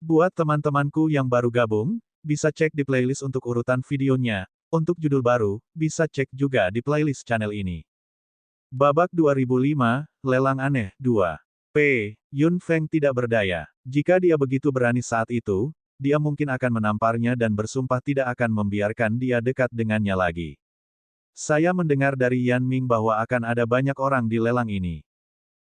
Buat teman-temanku yang baru gabung, bisa cek di playlist untuk urutan videonya. Untuk judul baru, bisa cek juga di playlist channel ini. Babak 2005, Lelang Aneh 2. P. Yun Feng tidak berdaya. Jika dia begitu berani saat itu, dia mungkin akan menamparnya dan bersumpah tidak akan membiarkan dia dekat dengannya lagi. Saya mendengar dari Yan Ming bahwa akan ada banyak orang di lelang ini.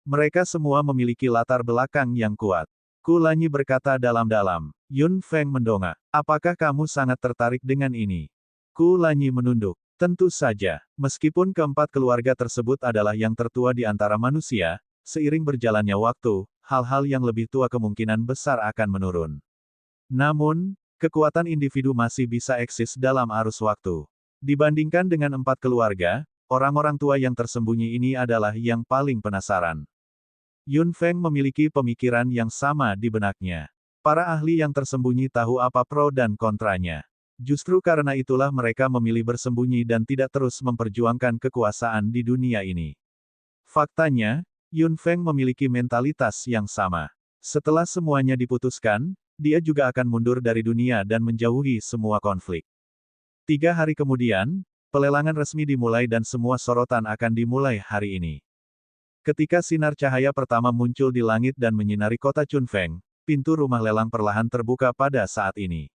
Mereka semua memiliki latar belakang yang kuat. Ku Lanyi berkata dalam-dalam. Yun Feng mendongak. Apakah kamu sangat tertarik dengan ini? Ku Lanyi menunduk. Tentu saja. Meskipun keempat keluarga tersebut adalah yang tertua di antara manusia, seiring berjalannya waktu, hal-hal yang lebih tua kemungkinan besar akan menurun. Namun, kekuatan individu masih bisa eksis dalam arus waktu. Dibandingkan dengan empat keluarga, orang-orang tua yang tersembunyi ini adalah yang paling penasaran. Yun Feng memiliki pemikiran yang sama di benaknya. Para ahli yang tersembunyi tahu apa pro dan kontranya. Justru karena itulah mereka memilih bersembunyi dan tidak terus memperjuangkan kekuasaan di dunia ini. Faktanya, Yun Feng memiliki mentalitas yang sama. Setelah semuanya diputuskan, dia juga akan mundur dari dunia dan menjauhi semua konflik. 3 hari kemudian, pelelangan resmi dimulai dan semua sorotan akan dimulai hari ini. Ketika sinar cahaya pertama muncul di langit dan menyinari kota Chunfeng, pintu rumah lelang perlahan terbuka pada saat ini.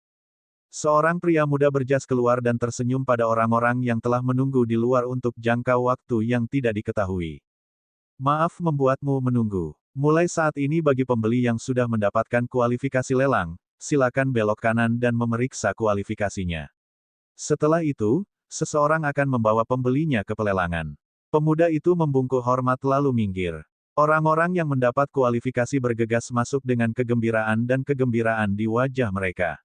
Seorang pria muda berjas keluar dan tersenyum pada orang-orang yang telah menunggu di luar untuk jangka waktu yang tidak diketahui. Maaf membuatmu menunggu. Mulai saat ini bagi pembeli yang sudah mendapatkan kualifikasi lelang, silakan belok kanan dan memeriksa kualifikasinya. Setelah itu, seseorang akan membawa pembelinya ke pelelangan. Pemuda itu membungkuk hormat lalu minggir. Orang-orang yang mendapat kualifikasi bergegas masuk dengan kegembiraan dan kegembiraan di wajah mereka.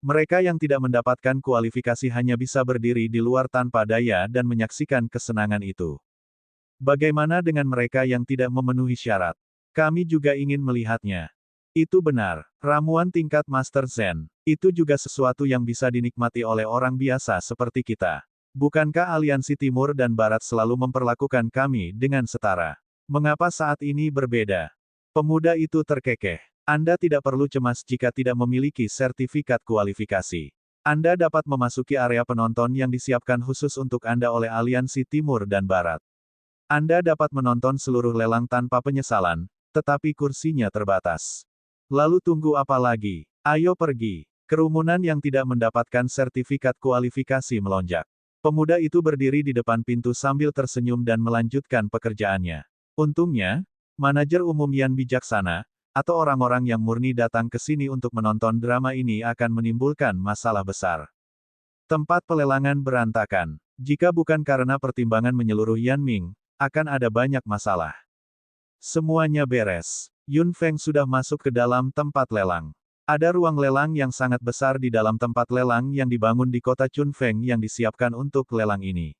Mereka yang tidak mendapatkan kualifikasi hanya bisa berdiri di luar tanpa daya dan menyaksikan kesenangan itu. Bagaimana dengan mereka yang tidak memenuhi syarat? Kami juga ingin melihatnya. Itu benar, ramuan tingkat Master Zen. Itu juga sesuatu yang bisa dinikmati oleh orang biasa seperti kita. Bukankah aliansi Timur dan Barat selalu memperlakukan kami dengan setara? Mengapa saat ini berbeda? Pemuda itu terkekeh. Anda tidak perlu cemas jika tidak memiliki sertifikat kualifikasi. Anda dapat memasuki area penonton yang disiapkan khusus untuk Anda oleh aliansi Timur dan Barat. Anda dapat menonton seluruh lelang tanpa penyesalan, tetapi kursinya terbatas. Lalu tunggu apa lagi? Ayo pergi. Kerumunan yang tidak mendapatkan sertifikat kualifikasi melonjak. Pemuda itu berdiri di depan pintu sambil tersenyum dan melanjutkan pekerjaannya. Untungnya, manajer umum Yan bijaksana, atau orang-orang yang murni datang ke sini untuk menonton drama ini akan menimbulkan masalah besar. Tempat pelelangan berantakan. Jika bukan karena pertimbangan menyeluruh Yan Ming, akan ada banyak masalah. Semuanya beres. Yun Feng sudah masuk ke dalam tempat lelang. Ada ruang lelang yang sangat besar di dalam tempat lelang yang dibangun di kota Chunfeng yang disiapkan untuk lelang ini.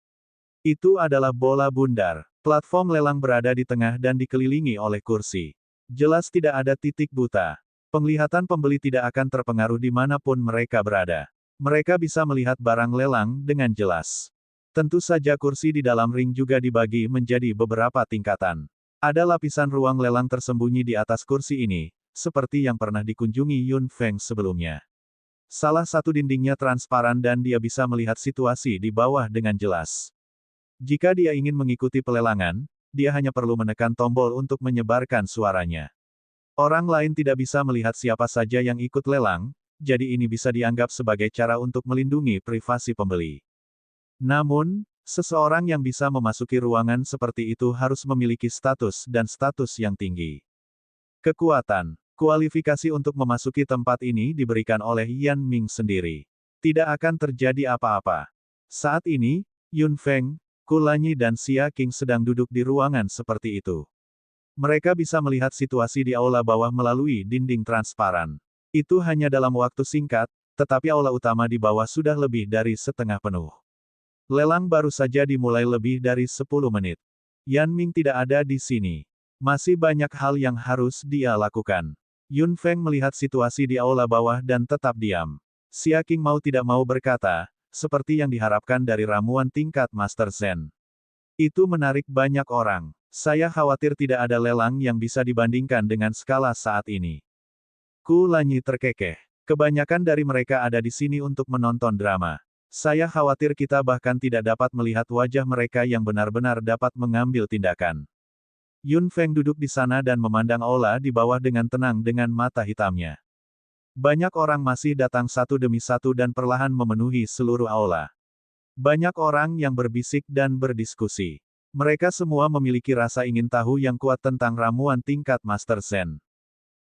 Itu adalah bola bundar. Platform lelang berada di tengah dan dikelilingi oleh kursi. Jelas tidak ada titik buta. Penglihatan pembeli tidak akan terpengaruh dimanapun mereka berada. Mereka bisa melihat barang lelang dengan jelas. Tentu saja kursi di dalam ring juga dibagi menjadi beberapa tingkatan. Ada lapisan ruang lelang tersembunyi di atas kursi ini, seperti yang pernah dikunjungi Yun Feng sebelumnya. Salah satu dindingnya transparan dan dia bisa melihat situasi di bawah dengan jelas. Jika dia ingin mengikuti pelelangan, dia hanya perlu menekan tombol untuk menyebarkan suaranya. Orang lain tidak bisa melihat siapa saja yang ikut lelang, jadi ini bisa dianggap sebagai cara untuk melindungi privasi pembeli. Namun, seseorang yang bisa memasuki ruangan seperti itu harus memiliki status dan status yang tinggi. Kekuatan, kualifikasi untuk memasuki tempat ini diberikan oleh Yan Ming sendiri. Tidak akan terjadi apa-apa. Saat ini, Yun Feng, Ku Lanyi dan Xia Qing sedang duduk di ruangan seperti itu. Mereka bisa melihat situasi di aula bawah melalui dinding transparan. Itu hanya dalam waktu singkat, tetapi aula utama di bawah sudah lebih dari setengah penuh. Lelang baru saja dimulai lebih dari 10 menit. Yan Ming tidak ada di sini. Masih banyak hal yang harus dia lakukan. Yun Feng melihat situasi di aula bawah dan tetap diam. Xia Qing mau tidak mau berkata, seperti yang diharapkan dari ramuan tingkat Master Zen. Itu menarik banyak orang. Saya khawatir tidak ada lelang yang bisa dibandingkan dengan skala saat ini. Ku Lanyi terkekeh. Kebanyakan dari mereka ada di sini untuk menonton drama. Saya khawatir kita bahkan tidak dapat melihat wajah mereka yang benar-benar dapat mengambil tindakan. Yun Feng duduk di sana dan memandang aula di bawah dengan tenang dengan mata hitamnya. Banyak orang masih datang satu demi satu dan perlahan memenuhi seluruh aula. Banyak orang yang berbisik dan berdiskusi. Mereka semua memiliki rasa ingin tahu yang kuat tentang ramuan tingkat Master Zen.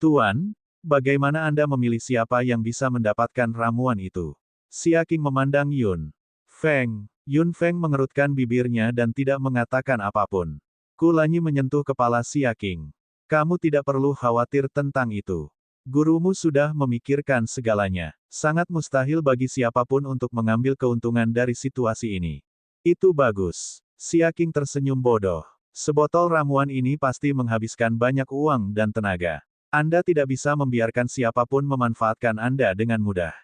Tuan, bagaimana Anda memilih siapa yang bisa mendapatkan ramuan itu? Xia Qing memandang Yun Feng. Yun Feng mengerutkan bibirnya dan tidak mengatakan apapun. Ku Lanyi menyentuh kepala Xia Qing. Kamu tidak perlu khawatir tentang itu. Gurumu sudah memikirkan segalanya. Sangat mustahil bagi siapapun untuk mengambil keuntungan dari situasi ini. Itu bagus. Xia Qing tersenyum bodoh. Sebotol ramuan ini pasti menghabiskan banyak uang dan tenaga. Anda tidak bisa membiarkan siapapun memanfaatkan Anda dengan mudah.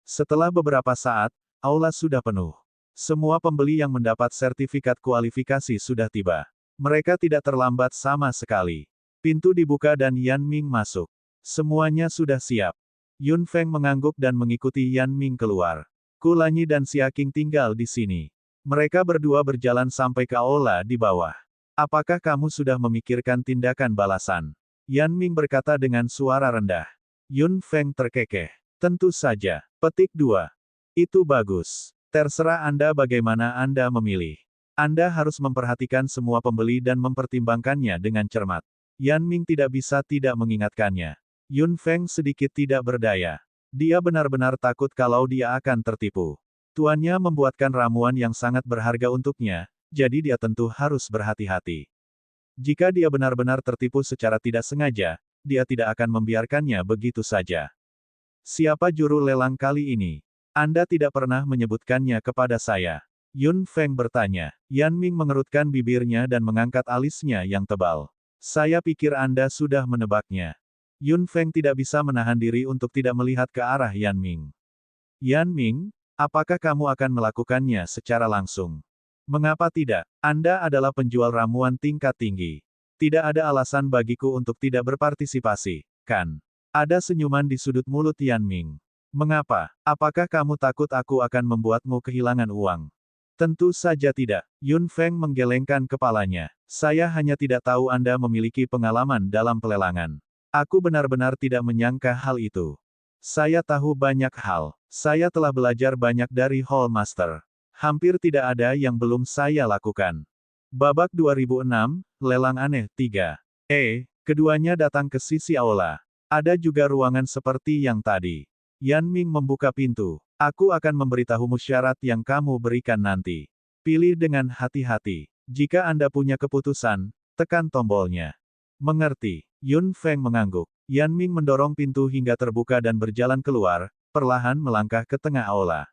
Setelah beberapa saat, aula sudah penuh. Semua pembeli yang mendapat sertifikat kualifikasi sudah tiba. Mereka tidak terlambat sama sekali. Pintu dibuka dan Yan Ming masuk. Semuanya sudah siap. Yun Feng mengangguk dan mengikuti Yan Ming keluar. Ku Lanyi dan Xia Qing tinggal di sini. Mereka berdua berjalan sampai ke aula di bawah. Apakah kamu sudah memikirkan tindakan balasan? Yan Ming berkata dengan suara rendah. Yun Feng terkekeh. Tentu saja. Petik 2. Itu bagus. Terserah Anda bagaimana Anda memilih. Anda harus memperhatikan semua pembeli dan mempertimbangkannya dengan cermat. Yan Ming tidak bisa tidak mengingatkannya. Yun Feng sedikit tidak berdaya. Dia benar-benar takut kalau dia akan tertipu. Tuannya membuatkan ramuan yang sangat berharga untuknya, jadi dia tentu harus berhati-hati. Jika dia benar-benar tertipu secara tidak sengaja, dia tidak akan membiarkannya begitu saja. Siapa juru lelang kali ini? Anda tidak pernah menyebutkannya kepada saya. Yun Feng bertanya. Yan Ming mengerutkan bibirnya dan mengangkat alisnya yang tebal. Saya pikir Anda sudah menebaknya. Yun Feng tidak bisa menahan diri untuk tidak melihat ke arah Yan Ming. Yan Ming, apakah kamu akan melakukannya secara langsung? Mengapa tidak? Anda adalah penjual ramuan tingkat tinggi. Tidak ada alasan bagiku untuk tidak berpartisipasi, kan? Ada senyuman di sudut mulut Yan Ming. Mengapa? Apakah kamu takut aku akan membuatmu kehilangan uang? Tentu saja tidak. Yun Feng menggelengkan kepalanya. Saya hanya tidak tahu Anda memiliki pengalaman dalam pelelangan. Aku benar-benar tidak menyangka hal itu. Saya tahu banyak hal. Saya telah belajar banyak dari Hall Master. Hampir tidak ada yang belum saya lakukan. Babak 2006, Lelang Aneh 3. Keduanya datang ke sisi aula. Ada juga ruangan seperti yang tadi. Yan Ming membuka pintu. Aku akan memberitahumu syarat yang kamu berikan nanti. Pilih dengan hati-hati. Jika Anda punya keputusan, tekan tombolnya. Mengerti. Yun Feng mengangguk. Yan Ming mendorong pintu hingga terbuka dan berjalan keluar, perlahan melangkah ke tengah aula.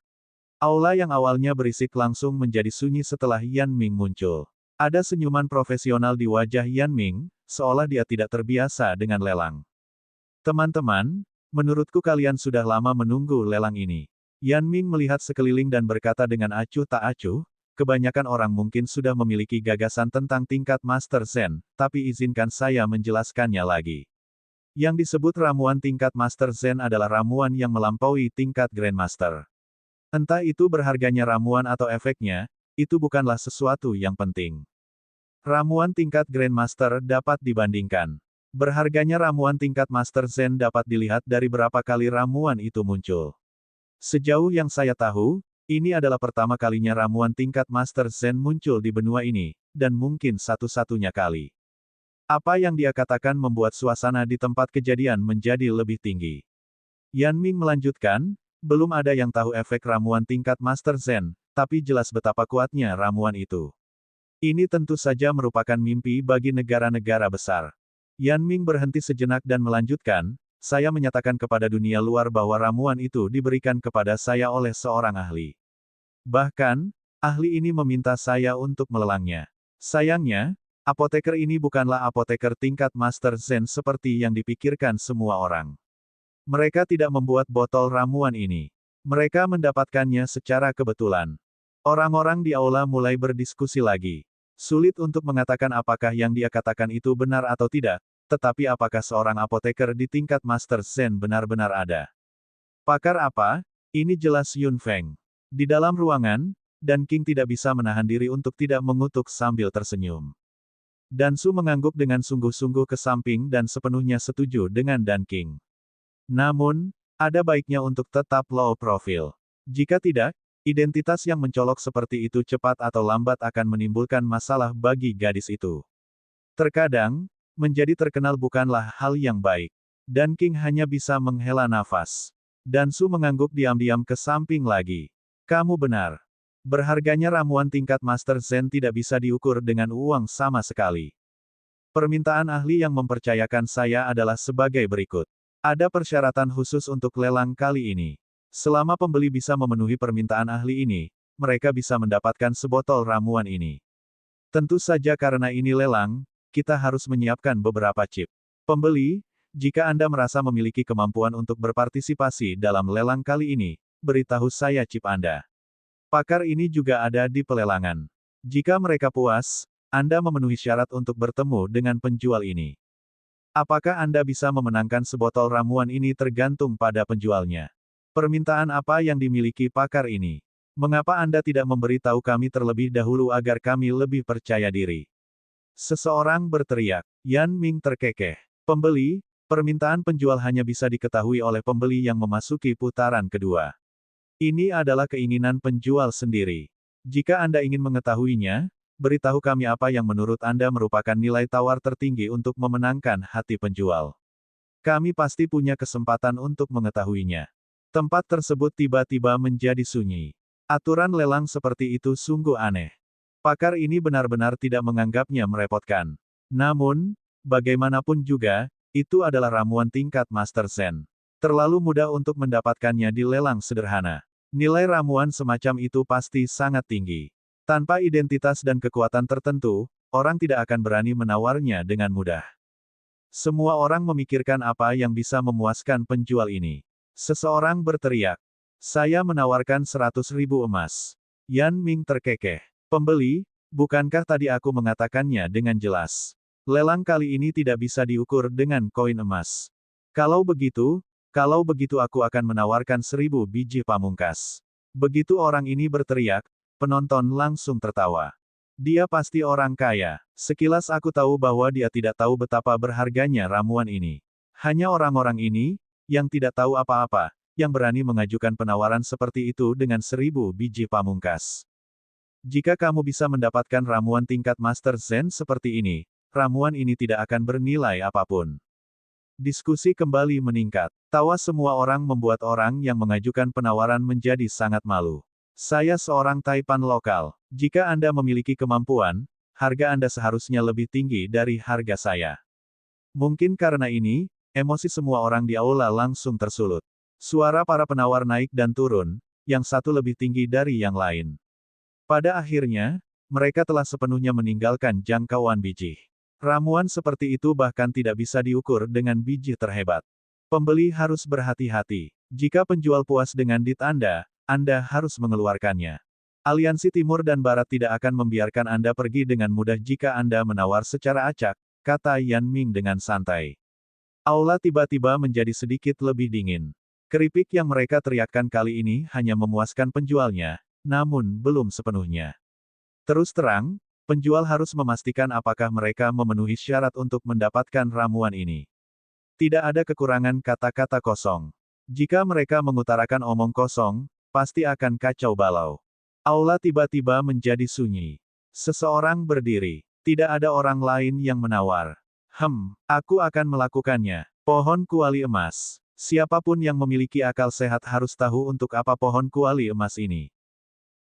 Aula yang awalnya berisik langsung menjadi sunyi setelah Yan Ming muncul. Ada senyuman profesional di wajah Yan Ming, seolah dia tidak terbiasa dengan lelang. Teman-teman, menurutku kalian sudah lama menunggu lelang ini. Yan Ming melihat sekeliling dan berkata dengan acuh tak acuh, kebanyakan orang mungkin sudah memiliki gagasan tentang tingkat Master Zen, tapi izinkan saya menjelaskannya lagi. Yang disebut ramuan tingkat Master Zen adalah ramuan yang melampaui tingkat Grandmaster. Entah itu berharganya ramuan atau efeknya, itu bukanlah sesuatu yang penting. Ramuan tingkat Grandmaster dapat dibandingkan. Berharganya ramuan tingkat Master Zen dapat dilihat dari berapa kali ramuan itu muncul. Sejauh yang saya tahu, ini adalah pertama kalinya ramuan tingkat Master Zen muncul di benua ini, dan mungkin satu-satunya kali. Apa yang dia katakan membuat suasana di tempat kejadian menjadi lebih tinggi. Yan Ming melanjutkan, belum ada yang tahu efek ramuan tingkat Master Zen, tapi jelas betapa kuatnya ramuan itu. Ini tentu saja merupakan mimpi bagi negara-negara besar. Yan Ming berhenti sejenak dan melanjutkan, saya menyatakan kepada dunia luar bahwa ramuan itu diberikan kepada saya oleh seorang ahli. Bahkan, ahli ini meminta saya untuk melelangnya. Sayangnya, apoteker ini bukanlah apoteker tingkat Master Zen seperti yang dipikirkan semua orang. Mereka tidak membuat botol ramuan ini. Mereka mendapatkannya secara kebetulan. Orang-orang di aula mulai berdiskusi lagi. Sulit untuk mengatakan apakah yang dia katakan itu benar atau tidak, tetapi apakah seorang apoteker di tingkat Master Zen benar-benar ada? Pakar apa? Ini jelas Yun Feng. Di dalam ruangan, Dan King tidak bisa menahan diri untuk tidak mengutuk sambil tersenyum. Dan Su mengangguk dengan sungguh-sungguh ke samping dan sepenuhnya setuju dengan Dan King. Namun, ada baiknya untuk tetap low profile. Jika tidak, identitas yang mencolok seperti itu cepat atau lambat akan menimbulkan masalah bagi gadis itu. Terkadang, menjadi terkenal bukanlah hal yang baik. Dan King hanya bisa menghela nafas. Dan Su mengangguk diam-diam ke samping lagi. Kamu benar. Berharganya ramuan tingkat Master Zen tidak bisa diukur dengan uang sama sekali. Permintaan ahli yang mempercayakan saya adalah sebagai berikut. Ada persyaratan khusus untuk lelang kali ini. Selama pembeli bisa memenuhi permintaan ahli ini, mereka bisa mendapatkan sebotol ramuan ini. Tentu saja karena ini lelang, kita harus menyiapkan beberapa chip. Pembeli, jika Anda merasa memiliki kemampuan untuk berpartisipasi dalam lelang kali ini, beritahu saya chip Anda. Pakar ini juga ada di pelelangan. Jika mereka puas, Anda memenuhi syarat untuk bertemu dengan penjual ini. Apakah Anda bisa memenangkan sebotol ramuan ini tergantung pada penjualnya. Permintaan apa yang dimiliki pakar ini? Mengapa Anda tidak memberitahu kami terlebih dahulu agar kami lebih percaya diri? Seseorang berteriak. Yan Ming terkekeh. Pembeli, permintaan penjual hanya bisa diketahui oleh pembeli yang memasuki putaran kedua. Ini adalah keinginan penjual sendiri. Jika Anda ingin mengetahuinya, beritahu kami apa yang menurut Anda merupakan nilai tawar tertinggi untuk memenangkan hati penjual. Kami pasti punya kesempatan untuk mengetahuinya. Tempat tersebut tiba-tiba menjadi sunyi. Aturan lelang seperti itu sungguh aneh. Pakar ini benar-benar tidak menganggapnya merepotkan. Namun, bagaimanapun juga, itu adalah ramuan tingkat Master Zen. Terlalu mudah untuk mendapatkannya di lelang sederhana. Nilai ramuan semacam itu pasti sangat tinggi. Tanpa identitas dan kekuatan tertentu, orang tidak akan berani menawarnya dengan mudah. Semua orang memikirkan apa yang bisa memuaskan penjual ini. Seseorang berteriak. Saya menawarkan 100.000 emas. Yan Ming terkekeh. Pembeli, bukankah tadi aku mengatakannya dengan jelas? Lelang kali ini tidak bisa diukur dengan koin emas. Kalau begitu aku akan menawarkan 1.000 biji pamungkas. Begitu orang ini berteriak, penonton langsung tertawa. Dia pasti orang kaya. Sekilas aku tahu bahwa dia tidak tahu betapa berharganya ramuan ini. Hanya orang-orang ini, yang tidak tahu apa-apa, yang berani mengajukan penawaran seperti itu dengan 1.000 biji pamungkas. Jika kamu bisa mendapatkan ramuan tingkat Master Zen seperti ini, ramuan ini tidak akan bernilai apapun. Diskusi kembali meningkat. Tawa semua orang membuat orang yang mengajukan penawaran menjadi sangat malu. Saya seorang taipan lokal. Jika Anda memiliki kemampuan, harga Anda seharusnya lebih tinggi dari harga saya. Mungkin karena ini, emosi semua orang di aula langsung tersulut. Suara para penawar naik dan turun, yang satu lebih tinggi dari yang lain. Pada akhirnya, mereka telah sepenuhnya meninggalkan jangkauan biji. Ramuan seperti itu bahkan tidak bisa diukur dengan biji terhebat. Pembeli harus berhati-hati. Jika penjual puas dengan dit Anda harus mengeluarkannya. Aliansi Timur dan Barat tidak akan membiarkan Anda pergi dengan mudah jika Anda menawar secara acak, kata Yan Ming dengan santai. Aula tiba-tiba menjadi sedikit lebih dingin. Keripik yang mereka teriakkan kali ini hanya memuaskan penjualnya, namun belum sepenuhnya. Terus terang, penjual harus memastikan apakah mereka memenuhi syarat untuk mendapatkan ramuan ini. Tidak ada kekurangan kata-kata kosong. Jika mereka mengutarakan omong kosong, pasti akan kacau balau. Aula tiba-tiba menjadi sunyi. Seseorang berdiri. Tidak ada orang lain yang menawar. Aku akan melakukannya. Pohon kuali emas. Siapapun yang memiliki akal sehat harus tahu untuk apa pohon kuali emas ini.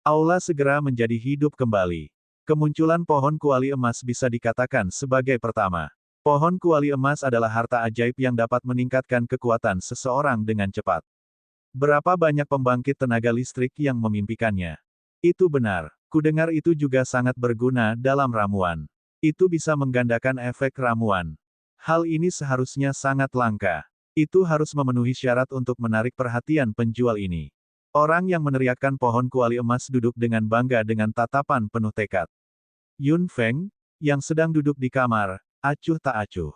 Aula segera menjadi hidup kembali. Kemunculan pohon kuali emas bisa dikatakan sebagai pertama. Pohon kuali emas adalah harta ajaib yang dapat meningkatkan kekuatan seseorang dengan cepat. Berapa banyak pembangkit tenaga listrik yang memimpikannya? Itu benar. Kudengar itu juga sangat berguna dalam ramuan. Itu bisa menggandakan efek ramuan. Hal ini seharusnya sangat langka. Itu harus memenuhi syarat untuk menarik perhatian penjual ini. Orang yang meneriakkan pohon kuali emas duduk dengan bangga dengan tatapan penuh tekad. Yun Feng, yang sedang duduk di kamar, acuh tak acuh.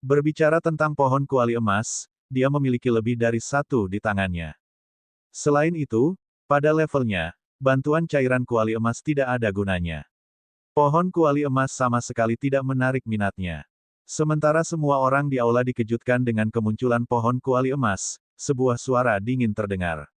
Berbicara tentang pohon kuali emas, dia memiliki lebih dari satu di tangannya. Selain itu, pada levelnya, bantuan cairan kuali emas tidak ada gunanya. Pohon kuali emas sama sekali tidak menarik minatnya. Sementara semua orang di aula dikejutkan dengan kemunculan pohon kuali emas, sebuah suara dingin terdengar.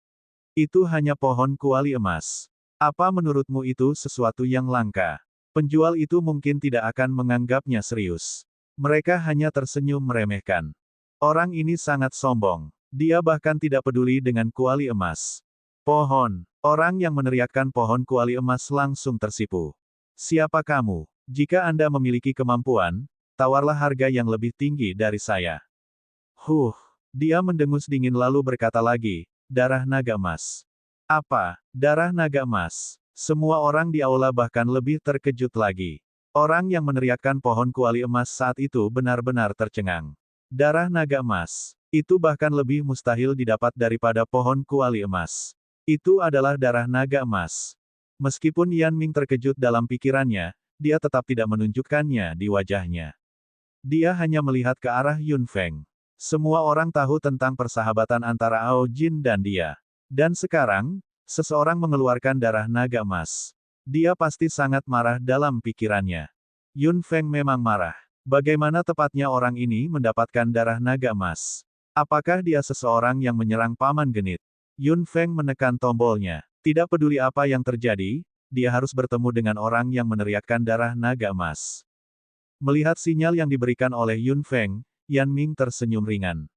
Itu hanya pohon kuali emas. Apa menurutmu itu sesuatu yang langka? Penjual itu mungkin tidak akan menganggapnya serius. Mereka hanya tersenyum meremehkan. Orang ini sangat sombong. Dia bahkan tidak peduli dengan kuali emas. Pohon. Orang yang meneriakkan pohon kuali emas langsung tersipu. Siapa kamu? Jika Anda memiliki kemampuan, tawarlah harga yang lebih tinggi dari saya. Dia mendengus dingin lalu berkata lagi, darah naga emas. Apa? Darah naga emas? Semua orang di aula bahkan lebih terkejut lagi. Orang yang meneriakkan pohon kuali emas saat itu benar-benar tercengang. Darah naga emas. Itu bahkan lebih mustahil didapat daripada pohon kuali emas. Itu adalah darah naga emas. Meskipun Yan Ming terkejut dalam pikirannya, dia tetap tidak menunjukkannya di wajahnya. Dia hanya melihat ke arah Yun Feng. Semua orang tahu tentang persahabatan antara Ao Jin dan dia. Dan sekarang, seseorang mengeluarkan darah naga emas. Dia pasti sangat marah dalam pikirannya. Yun Feng memang marah. Bagaimana tepatnya orang ini mendapatkan darah naga emas? Apakah dia seseorang yang menyerang Paman Genit? Yun Feng menekan tombolnya. Tidak peduli apa yang terjadi, dia harus bertemu dengan orang yang meneriakkan darah naga emas. Melihat sinyal yang diberikan oleh Yun Feng, Yan Ming tersenyum ringan.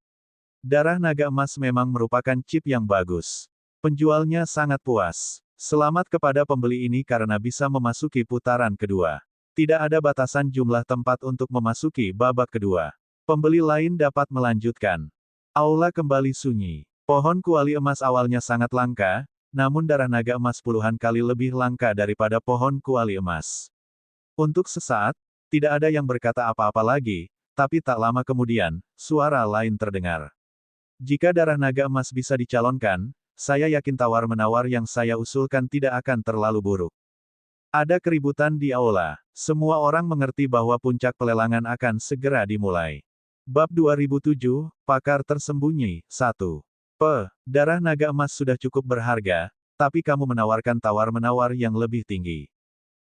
Darah naga emas memang merupakan chip yang bagus. Penjualnya sangat puas. Selamat kepada pembeli ini karena bisa memasuki putaran kedua. Tidak ada batasan jumlah tempat untuk memasuki babak kedua. Pembeli lain dapat melanjutkan. Aula kembali sunyi. Pohon kuali emas awalnya sangat langka, namun darah naga emas puluhan kali lebih langka daripada pohon kuali emas. Untuk sesaat, tidak ada yang berkata apa-apa lagi, tapi tak lama kemudian, suara lain terdengar. Jika darah naga emas bisa dicalonkan, saya yakin tawar-menawar yang saya usulkan tidak akan terlalu buruk. Ada keributan di aula. Semua orang mengerti bahwa puncak pelelangan akan segera dimulai. Bab 2007, Pakar Tersembunyi, 1. Darah naga emas sudah cukup berharga, tapi kamu menawarkan tawar-menawar yang lebih tinggi.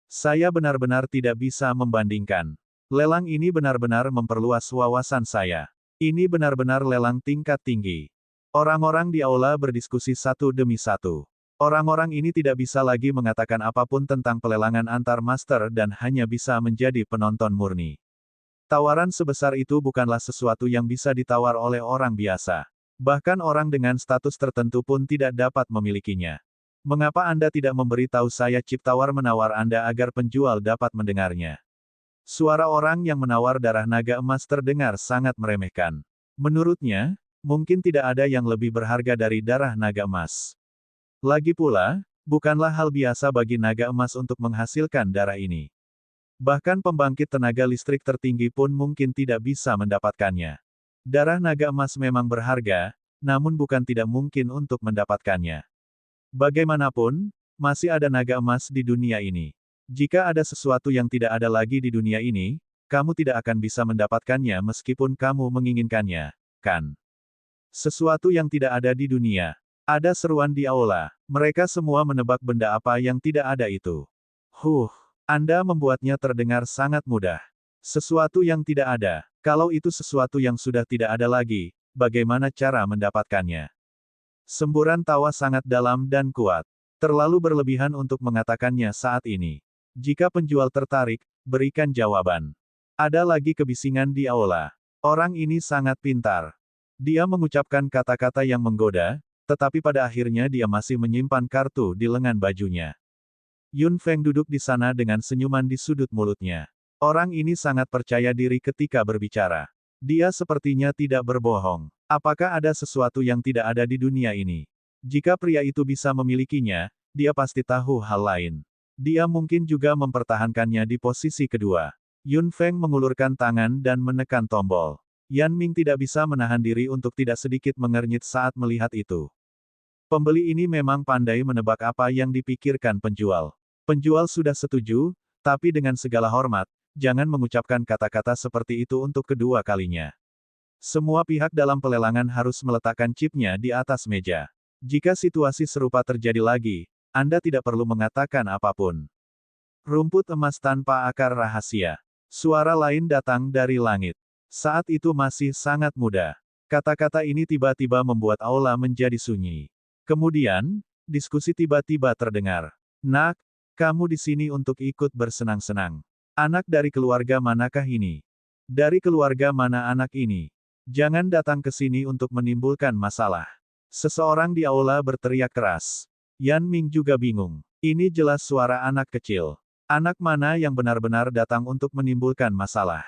Saya benar-benar tidak bisa membandingkan. Lelang ini benar-benar memperluas wawasan saya. Ini benar-benar lelang tingkat tinggi. Orang-orang di aula berdiskusi satu demi satu. Orang-orang ini tidak bisa lagi mengatakan apapun tentang pelelangan antar master dan hanya bisa menjadi penonton murni. Tawaran sebesar itu bukanlah sesuatu yang bisa ditawar oleh orang biasa. Bahkan orang dengan status tertentu pun tidak dapat memilikinya. Mengapa Anda tidak memberi tahu saya chip tawar-menawar Anda agar penjual dapat mendengarnya? Suara orang yang menawar darah naga emas terdengar sangat meremehkan. Menurutnya, mungkin tidak ada yang lebih berharga dari darah naga emas. Lagi pula, bukanlah hal biasa bagi naga emas untuk menghasilkan darah ini. Bahkan pembangkit tenaga listrik tertinggi pun mungkin tidak bisa mendapatkannya. Darah naga emas memang berharga, namun bukan tidak mungkin untuk mendapatkannya. Bagaimanapun, masih ada naga emas di dunia ini. Jika ada sesuatu yang tidak ada lagi di dunia ini, kamu tidak akan bisa mendapatkannya meskipun kamu menginginkannya, kan? Sesuatu yang tidak ada di dunia. Ada seruan di aula. Mereka semua menebak benda apa yang tidak ada itu. Anda membuatnya terdengar sangat mudah. Sesuatu yang tidak ada. Kalau itu sesuatu yang sudah tidak ada lagi, bagaimana cara mendapatkannya? Semburan tawa sangat dalam dan kuat. Terlalu berlebihan untuk mengatakannya saat ini. Jika penjual tertarik, berikan jawaban. Ada lagi kebisingan di aula. Orang ini sangat pintar. Dia mengucapkan kata-kata yang menggoda, tetapi pada akhirnya dia masih menyimpan kartu di lengan bajunya. Yun Feng duduk di sana dengan senyuman di sudut mulutnya. Orang ini sangat percaya diri ketika berbicara. Dia sepertinya tidak berbohong. Apakah ada sesuatu yang tidak ada di dunia ini? Jika pria itu bisa memilikinya, dia pasti tahu hal lain. Dia mungkin juga mempertahankannya di posisi kedua. Yun Feng mengulurkan tangan dan menekan tombol. Yan Ming tidak bisa menahan diri untuk tidak sedikit mengernyit saat melihat itu. Pembeli ini memang pandai menebak apa yang dipikirkan penjual. Penjual sudah setuju, tapi dengan segala hormat, jangan mengucapkan kata-kata seperti itu untuk kedua kalinya. Semua pihak dalam pelelangan harus meletakkan chipnya di atas meja. Jika situasi serupa terjadi lagi, Anda tidak perlu mengatakan apapun. Rumput emas tanpa akar rahasia. Suara lain datang dari langit. Saat itu masih sangat muda. Kata-kata ini tiba-tiba membuat aula menjadi sunyi. Kemudian, diskusi tiba-tiba terdengar. Nak, kamu di sini untuk ikut bersenang-senang. Anak dari keluarga manakah ini? Dari keluarga mana anak ini? Jangan datang ke sini untuk menimbulkan masalah. Seseorang di aula berteriak keras. Yan Ming juga bingung. Ini jelas suara anak kecil. Anak mana yang benar-benar datang untuk menimbulkan masalah?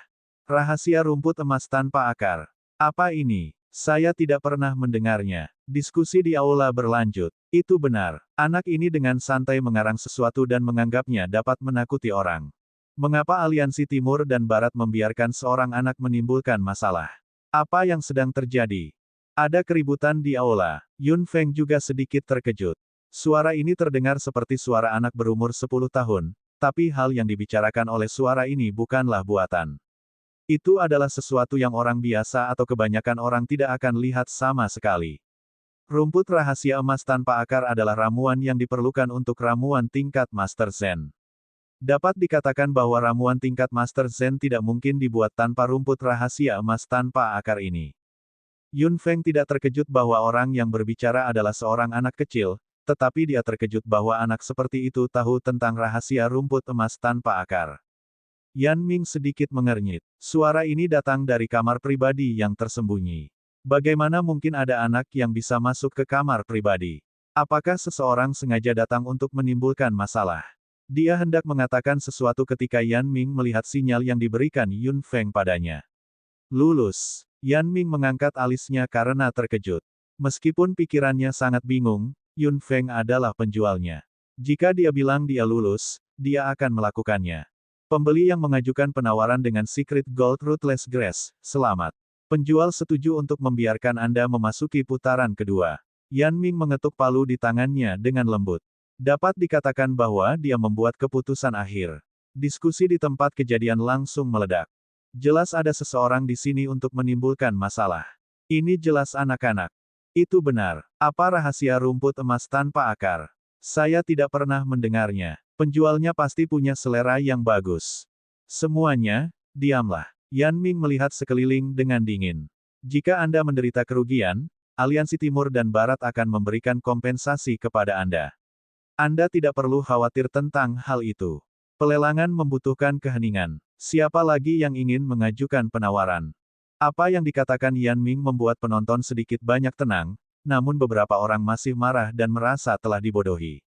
Rahasia rumput emas tanpa akar. Apa ini? Saya tidak pernah mendengarnya. Diskusi di aula berlanjut. Itu benar. Anak ini dengan santai mengarang sesuatu dan menganggapnya dapat menakuti orang. Mengapa aliansi Timur dan Barat membiarkan seorang anak menimbulkan masalah? Apa yang sedang terjadi? Ada keributan di aula. Yun Feng juga sedikit terkejut. Suara ini terdengar seperti suara anak berumur 10 tahun, tapi hal yang dibicarakan oleh suara ini bukanlah buatan. Itu adalah sesuatu yang orang biasa atau kebanyakan orang tidak akan lihat sama sekali. Rumput rahasia emas tanpa akar adalah ramuan yang diperlukan untuk ramuan tingkat Master Zen. Dapat dikatakan bahwa ramuan tingkat Master Zen tidak mungkin dibuat tanpa rumput rahasia emas tanpa akar ini. Yun Feng tidak terkejut bahwa orang yang berbicara adalah seorang anak kecil, tetapi dia terkejut bahwa anak seperti itu tahu tentang rahasia rumput emas tanpa akar. Yan Ming sedikit mengernyit. Suara ini datang dari kamar pribadi yang tersembunyi. Bagaimana mungkin ada anak yang bisa masuk ke kamar pribadi? Apakah seseorang sengaja datang untuk menimbulkan masalah? Dia hendak mengatakan sesuatu ketika Yan Ming melihat sinyal yang diberikan Yun Feng padanya. Lulus. Yan Ming mengangkat alisnya karena terkejut. Meskipun pikirannya sangat bingung, Yun Feng adalah penjualnya. Jika dia bilang dia lulus, dia akan melakukannya. Pembeli yang mengajukan penawaran dengan Secret Gold Rootless Grass, selamat. Penjual setuju untuk membiarkan Anda memasuki putaran kedua. Yan Ming mengetuk palu di tangannya dengan lembut. Dapat dikatakan bahwa dia membuat keputusan akhir. Diskusi di tempat kejadian langsung meledak. Jelas ada seseorang di sini untuk menimbulkan masalah. Ini jelas anak-anak. Itu benar. Apa rahasia rumput emas tanpa akar? Saya tidak pernah mendengarnya. Penjualnya pasti punya selera yang bagus. Semuanya, diamlah. Yan Ming melihat sekeliling dengan dingin. Jika Anda menderita kerugian, Aliansi Timur dan Barat akan memberikan kompensasi kepada Anda. Anda tidak perlu khawatir tentang hal itu. Pelelangan membutuhkan keheningan. Siapa lagi yang ingin mengajukan penawaran? Apa yang dikatakan Yan Ming membuat penonton sedikit banyak tenang, namun beberapa orang masih marah dan merasa telah dibodohi.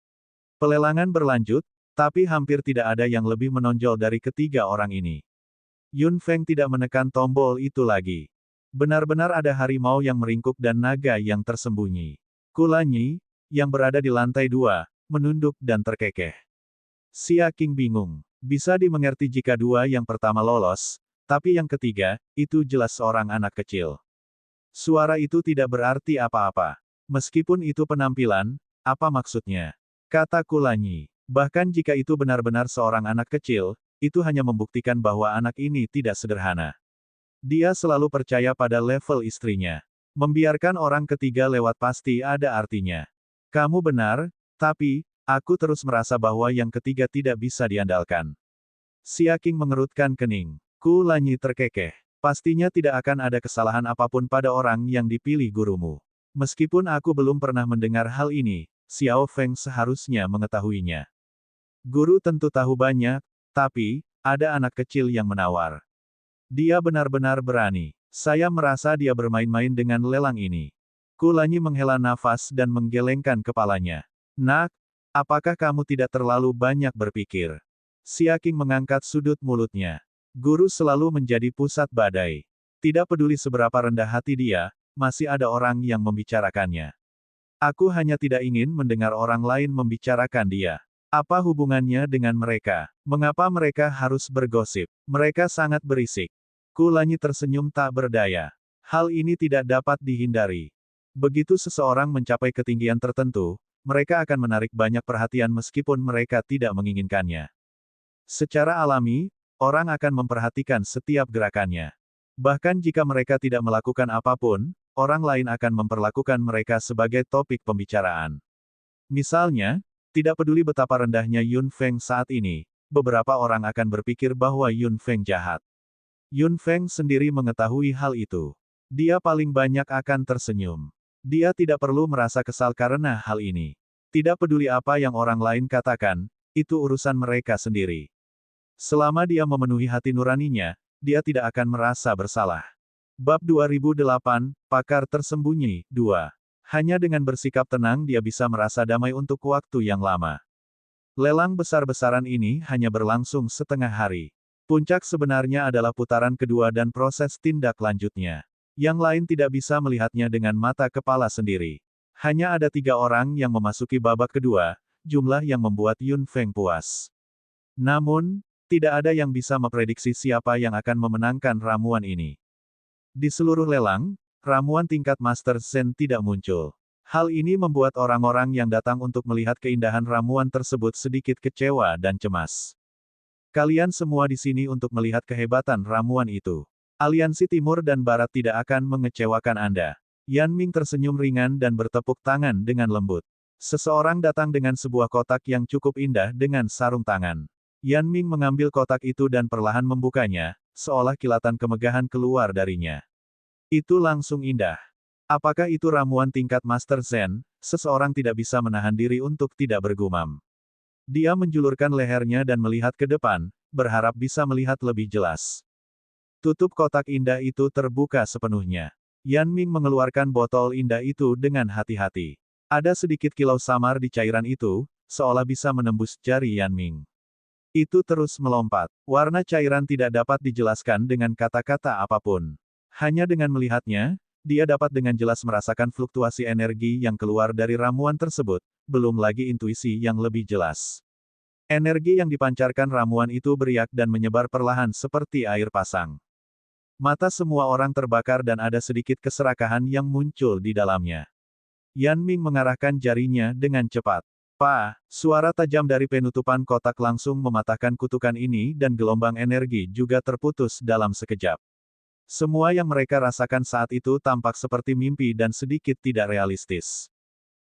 Pelelangan berlanjut, tapi hampir tidak ada yang lebih menonjol dari ketiga orang ini. Yun Feng tidak menekan tombol itu lagi. Benar-benar ada harimau yang meringkuk dan naga yang tersembunyi. Kulanyi, yang berada di lantai 2, menunduk dan terkekeh. Xia Qing bingung. Bisa dimengerti jika dua yang pertama lolos, tapi yang ketiga, itu jelas seorang anak kecil. Suara itu tidak berarti apa-apa. Meskipun itu penampilan, apa maksudnya? Kata Kulanyi. Bahkan jika itu benar-benar seorang anak kecil, itu hanya membuktikan bahwa anak ini tidak sederhana. Dia selalu percaya pada level istrinya. Membiarkan orang ketiga lewat pasti ada artinya. Kamu benar, tapi, aku terus merasa bahwa yang ketiga tidak bisa diandalkan. Xia Qing mengerutkan kening. Kulanyi terkekeh. Pastinya tidak akan ada kesalahan apapun pada orang yang dipilih gurumu. Meskipun aku belum pernah mendengar hal ini, Xiao Feng seharusnya mengetahuinya. Guru tentu tahu banyak, tapi, ada anak kecil yang menawar. Dia benar-benar berani. Saya merasa dia bermain-main dengan lelang ini. Kulanyi menghela nafas dan menggelengkan kepalanya. Nak, apakah kamu tidak terlalu banyak berpikir? Xia Qing mengangkat sudut mulutnya. Guru selalu menjadi pusat badai. Tidak peduli seberapa rendah hati dia, masih ada orang yang membicarakannya. Aku hanya tidak ingin mendengar orang lain membicarakan dia. Apa hubungannya dengan mereka? Mengapa mereka harus bergosip? Mereka sangat berisik. Kulanyi tersenyum tak berdaya. Hal ini tidak dapat dihindari. Begitu seseorang mencapai ketinggian tertentu, mereka akan menarik banyak perhatian meskipun mereka tidak menginginkannya. Secara alami, orang akan memperhatikan setiap gerakannya. Bahkan jika mereka tidak melakukan apapun, orang lain akan memperlakukan mereka sebagai topik pembicaraan. Misalnya, tidak peduli betapa rendahnya Yun Feng saat ini, beberapa orang akan berpikir bahwa Yun Feng jahat. Yun Feng sendiri mengetahui hal itu. Dia paling banyak akan tersenyum. Dia tidak perlu merasa kesal karena hal ini. Tidak peduli apa yang orang lain katakan, itu urusan mereka sendiri. Selama dia memenuhi hati nuraninya, dia tidak akan merasa bersalah. Bab 2008, Pakar Tersembunyi, 2. Hanya dengan bersikap tenang dia bisa merasa damai untuk waktu yang lama. Lelang besar-besaran ini hanya berlangsung setengah hari. Puncak sebenarnya adalah putaran kedua dan proses tindak lanjutnya. Yang lain tidak bisa melihatnya dengan mata kepala sendiri. Hanya ada 3 orang yang memasuki babak kedua, jumlah yang membuat Yun Feng puas. Namun, tidak ada yang bisa memprediksi siapa yang akan memenangkan ramuan ini. Di seluruh lelang, ramuan tingkat Master Zen tidak muncul. Hal ini membuat orang-orang yang datang untuk melihat keindahan ramuan tersebut sedikit kecewa dan cemas. Kalian semua di sini untuk melihat kehebatan ramuan itu. Aliansi Timur dan Barat tidak akan mengecewakan Anda. Yan Ming tersenyum ringan dan bertepuk tangan dengan lembut. Seseorang datang dengan sebuah kotak yang cukup indah dengan sarung tangan. Yan Ming mengambil kotak itu dan perlahan membukanya, seolah kilatan kemegahan keluar darinya. Itu langsung indah. Apakah itu ramuan tingkat Master Zen? Seseorang tidak bisa menahan diri untuk tidak bergumam. Dia menjulurkan lehernya dan melihat ke depan, berharap bisa melihat lebih jelas. Tutup kotak indah itu terbuka sepenuhnya. Yan Ming mengeluarkan botol indah itu dengan hati-hati. Ada sedikit kilau samar di cairan itu, seolah bisa menembus jari Yan Ming. Itu terus melompat. Warna cairan tidak dapat dijelaskan dengan kata-kata apapun. Hanya dengan melihatnya, dia dapat dengan jelas merasakan fluktuasi energi yang keluar dari ramuan tersebut, belum lagi intuisi yang lebih jelas. Energi yang dipancarkan ramuan itu beriak dan menyebar perlahan seperti air pasang. Mata semua orang terbakar dan ada sedikit keserakahan yang muncul di dalamnya. Yan Ming mengarahkan jarinya dengan cepat. Suara tajam dari penutupan kotak langsung mematahkan kutukan ini dan gelombang energi juga terputus dalam sekejap. Semua yang mereka rasakan saat itu tampak seperti mimpi dan sedikit tidak realistis.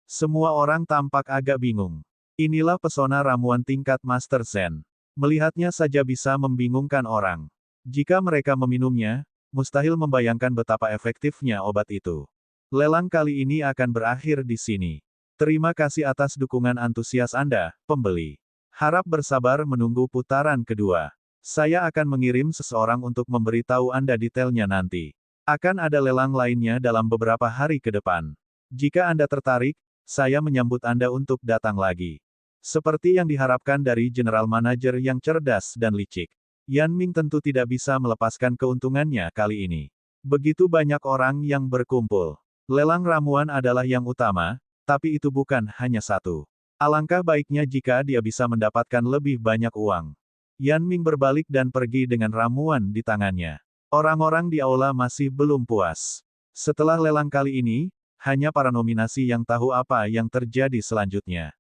Semua orang tampak agak bingung. Inilah pesona ramuan tingkat Master Zen. Melihatnya saja bisa membingungkan orang. Jika mereka meminumnya, mustahil membayangkan betapa efektifnya obat itu. Lelang kali ini akan berakhir di sini. Terima kasih atas dukungan antusias Anda, pembeli. Harap bersabar menunggu putaran kedua. Saya akan mengirim seseorang untuk memberitahu Anda detailnya nanti. Akan ada lelang lainnya dalam beberapa hari ke depan. Jika Anda tertarik, saya menyambut Anda untuk datang lagi. Seperti yang diharapkan dari General Manager yang cerdas dan licik. Yan Ming tentu tidak bisa melepaskan keuntungannya kali ini. Begitu banyak orang yang berkumpul. Lelang ramuan adalah yang utama, tapi itu bukan hanya satu. Alangkah baiknya jika dia bisa mendapatkan lebih banyak uang. Yan Ming berbalik dan pergi dengan ramuan di tangannya. Orang-orang di aula masih belum puas. Setelah lelang kali ini, hanya para nominasi yang tahu apa yang terjadi selanjutnya.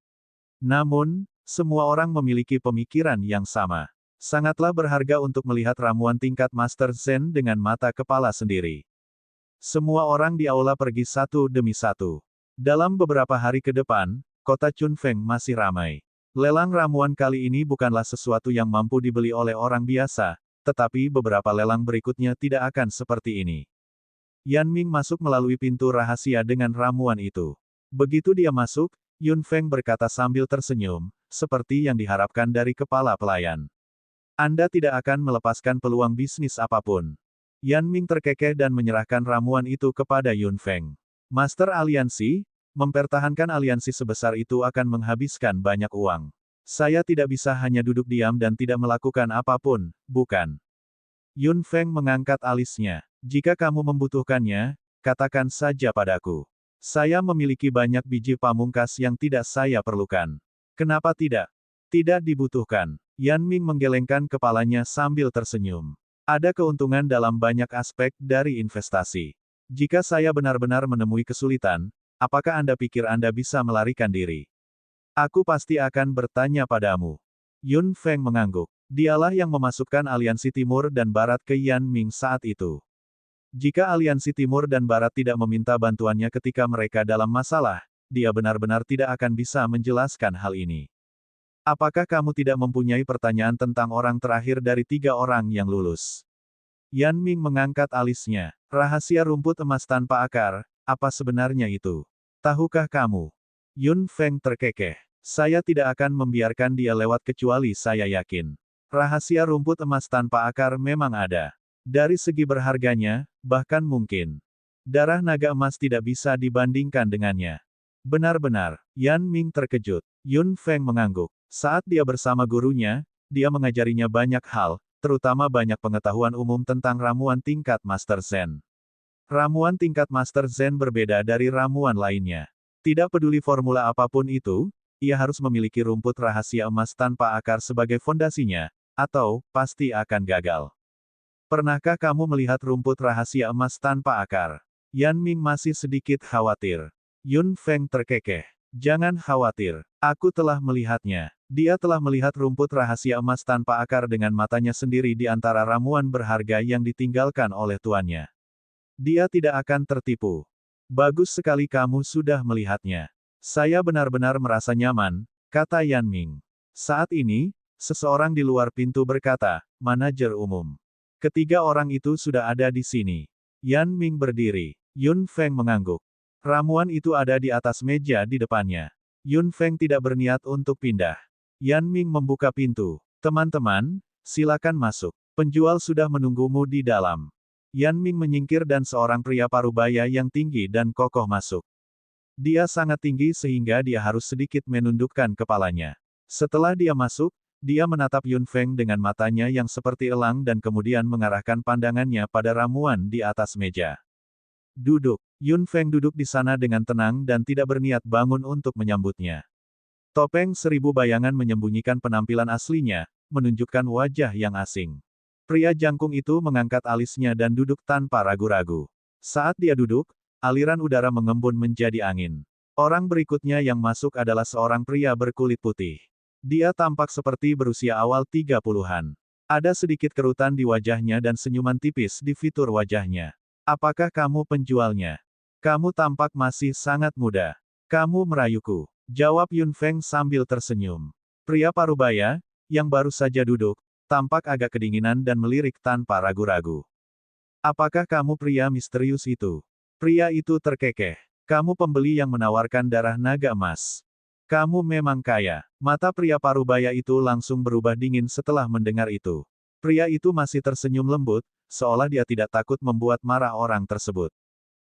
Namun, semua orang memiliki pemikiran yang sama. Sangatlah berharga untuk melihat ramuan tingkat Master Zen dengan mata kepala sendiri. Semua orang di aula pergi satu demi satu. Dalam beberapa hari ke depan, kota Chunfeng masih ramai. Lelang ramuan kali ini bukanlah sesuatu yang mampu dibeli oleh orang biasa, tetapi beberapa lelang berikutnya tidak akan seperti ini. Yan Ming masuk melalui pintu rahasia dengan ramuan itu. Begitu dia masuk, Yun Feng berkata sambil tersenyum, seperti yang diharapkan dari kepala pelayan. Anda tidak akan melepaskan peluang bisnis apapun. Yan Ming terkekeh dan menyerahkan ramuan itu kepada Yun Feng. Master Aliansi, mempertahankan aliansi sebesar itu akan menghabiskan banyak uang. Saya tidak bisa hanya duduk diam dan tidak melakukan apapun, bukan? Yun Feng mengangkat alisnya. Jika kamu membutuhkannya, katakan saja padaku. Saya memiliki banyak biji pamungkas yang tidak saya perlukan. Kenapa tidak? Tidak dibutuhkan. Yan Ming menggelengkan kepalanya sambil tersenyum. Ada keuntungan dalam banyak aspek dari investasi. Jika saya benar-benar menemui kesulitan, apakah Anda pikir Anda bisa melarikan diri? Aku pasti akan bertanya padamu. Yun Feng mengangguk. Dialah yang memasukkan aliansi Timur dan Barat ke Yan Ming saat itu. Jika aliansi Timur dan Barat tidak meminta bantuannya ketika mereka dalam masalah, dia benar-benar tidak akan bisa menjelaskan hal ini. Apakah kamu tidak mempunyai pertanyaan tentang orang terakhir dari 3 orang yang lulus? Yan Ming mengangkat alisnya. Rahasia rumput emas tanpa akar, apa sebenarnya itu? Tahukah kamu? Yun Feng terkekeh. Saya tidak akan membiarkan dia lewat kecuali saya yakin. Rahasia rumput emas tanpa akar memang ada. Dari segi berharganya, bahkan mungkin. Darah naga emas tidak bisa dibandingkan dengannya. Benar-benar, Yan Ming terkejut. Yun Feng mengangguk. Saat dia bersama gurunya, dia mengajarinya banyak hal, terutama banyak pengetahuan umum tentang ramuan tingkat Master Zen. Ramuan tingkat Master Zen berbeda dari ramuan lainnya. Tidak peduli formula apapun itu, ia harus memiliki rumput rahasia emas tanpa akar sebagai fondasinya, atau pasti akan gagal. Pernahkah kamu melihat rumput rahasia emas tanpa akar? Yan Ming masih sedikit khawatir. Yun Feng terkekeh. Jangan khawatir, aku telah melihatnya. Dia telah melihat rumput rahasia emas tanpa akar dengan matanya sendiri di antara ramuan berharga yang ditinggalkan oleh tuannya. Dia tidak akan tertipu. Bagus sekali kamu sudah melihatnya. Saya benar-benar merasa nyaman, kata Yan Ming. Saat ini, seseorang di luar pintu berkata, manajer umum. Ketiga orang itu sudah ada di sini. Yan Ming berdiri. Yun Feng mengangguk. Ramuan itu ada di atas meja di depannya. Yun Feng tidak berniat untuk pindah. Yan Ming membuka pintu. Teman-teman, silakan masuk. Penjual sudah menunggumu di dalam. Yan Ming menyingkir dan seorang pria parubaya yang tinggi dan kokoh masuk. Dia sangat tinggi sehingga dia harus sedikit menundukkan kepalanya. Setelah dia masuk, dia menatap Yun Feng dengan matanya yang seperti elang dan kemudian mengarahkan pandangannya pada ramuan di atas meja. Duduk. Yun Feng duduk di sana dengan tenang dan tidak berniat bangun untuk menyambutnya. Topeng 1000 bayangan menyembunyikan penampilan aslinya, menunjukkan wajah yang asing. Pria jangkung itu mengangkat alisnya dan duduk tanpa ragu-ragu. Saat dia duduk, aliran udara mengembun menjadi angin. Orang berikutnya yang masuk adalah seorang pria berkulit putih. Dia tampak seperti berusia awal 30-an. Ada sedikit kerutan di wajahnya dan senyuman tipis di fitur wajahnya. Apakah kamu penjualnya? Kamu tampak masih sangat muda. Kamu merayuku. Jawab Yun Feng sambil tersenyum. Pria parubaya, yang baru saja duduk, tampak agak kedinginan dan melirik tanpa ragu-ragu. Apakah kamu pria misterius itu? Pria itu terkekeh. Kamu pembeli yang menawarkan darah naga emas. Kamu memang kaya. Mata pria parubaya itu langsung berubah dingin setelah mendengar itu. Pria itu masih tersenyum lembut, seolah dia tidak takut membuat marah orang tersebut.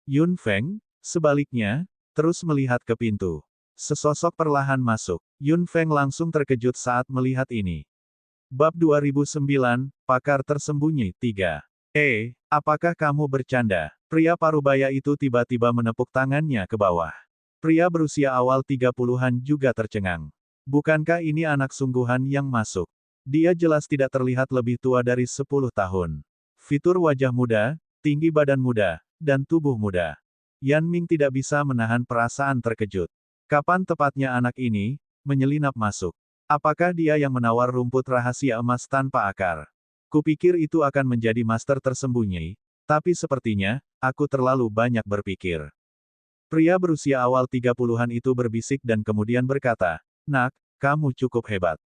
Yun Feng, sebaliknya, terus melihat ke pintu. Sesosok perlahan masuk. Yun Feng langsung terkejut saat melihat ini. Bab 2009, Pakar Tersembunyi 3. Apakah kamu bercanda? Pria parubaya itu tiba-tiba menepuk tangannya ke bawah. Pria berusia awal 30-an juga tercengang. Bukankah ini anak sungguhan yang masuk? Dia jelas tidak terlihat lebih tua dari 10 tahun. Fitur wajah muda, tinggi badan muda, dan tubuh muda. Yan Ming tidak bisa menahan perasaan terkejut. Kapan tepatnya anak ini menyelinap masuk? Apakah dia yang menawar rumput rahasia emas tanpa akar? Kupikir itu akan menjadi master tersembunyi, tapi sepertinya, aku terlalu banyak berpikir. Pria berusia awal 30-an itu berbisik dan kemudian berkata, "Nak, kamu cukup hebat."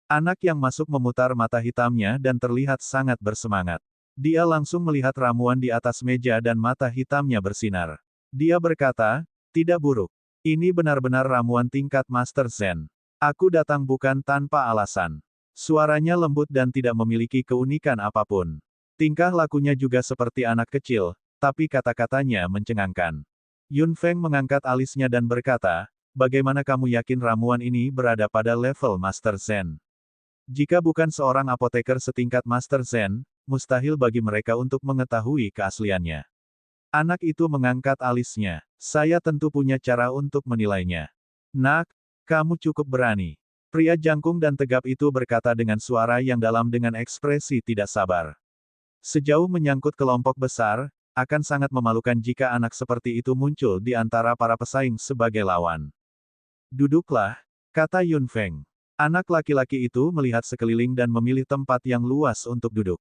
Anak yang masuk memutar mata hitamnya dan terlihat sangat bersemangat. Dia langsung melihat ramuan di atas meja dan mata hitamnya bersinar. Dia berkata, "Tidak buruk. Ini benar-benar ramuan tingkat Master Zen. Aku datang bukan tanpa alasan." Suaranya lembut dan tidak memiliki keunikan apapun. Tingkah lakunya juga seperti anak kecil, tapi kata-katanya mencengangkan. Yun Feng mengangkat alisnya dan berkata, "Bagaimana kamu yakin ramuan ini berada pada level Master Zen? Jika bukan seorang apoteker setingkat Master Zen, mustahil bagi mereka untuk mengetahui keasliannya." Anak itu mengangkat alisnya. "Saya tentu punya cara untuk menilainya." "Nak, kamu cukup berani." Pria jangkung dan tegap itu berkata dengan suara yang dalam dengan ekspresi tidak sabar. Sejauh menyangkut kelompok besar, akan sangat memalukan jika anak seperti itu muncul di antara para pesaing sebagai lawan. "Duduklah," kata Yun Feng. Anak laki-laki itu melihat sekeliling dan memilih tempat yang luas untuk duduk.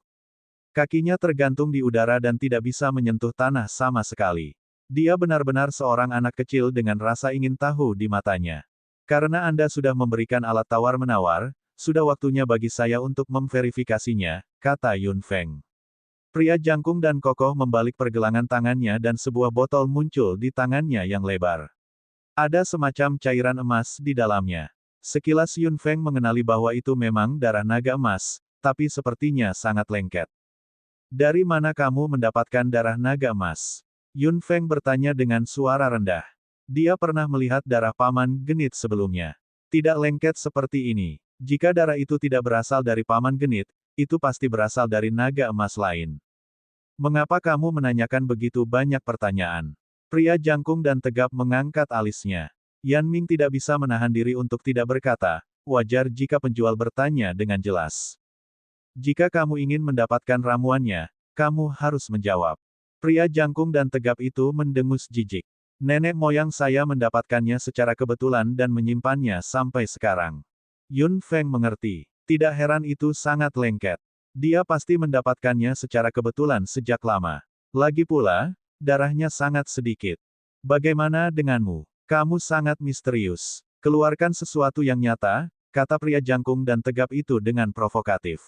Kakinya tergantung di udara dan tidak bisa menyentuh tanah sama sekali. Dia benar-benar seorang anak kecil dengan rasa ingin tahu di matanya. Karena Anda sudah memberikan alat tawar-menawar, sudah waktunya bagi saya untuk memverifikasinya, kata Yun Feng. Pria jangkung dan kokoh membalik pergelangan tangannya dan sebuah botol muncul di tangannya yang lebar. Ada semacam cairan emas di dalamnya. Sekilas Yun Feng mengenali bahwa itu memang darah naga emas, tapi sepertinya sangat lengket. Dari mana kamu mendapatkan darah naga emas? Yun Feng bertanya dengan suara rendah. Dia pernah melihat darah Paman Genit sebelumnya. Tidak lengket seperti ini. Jika darah itu tidak berasal dari Paman Genit, itu pasti berasal dari naga emas lain. Mengapa kamu menanyakan begitu banyak pertanyaan? Pria jangkung dan tegap mengangkat alisnya. Yan Ming tidak bisa menahan diri untuk tidak berkata, wajar jika penjual bertanya dengan jelas. Jika kamu ingin mendapatkan ramuannya, kamu harus menjawab. Pria jangkung dan tegap itu mendengus jijik. Nenek moyang saya mendapatkannya secara kebetulan dan menyimpannya sampai sekarang. Yun Feng mengerti. Tidak heran itu sangat lengket. Dia pasti mendapatkannya secara kebetulan sejak lama. Lagi pula, darahnya sangat sedikit. Bagaimana denganmu? Kamu sangat misterius. Keluarkan sesuatu yang nyata, kata pria jangkung dan tegap itu dengan provokatif.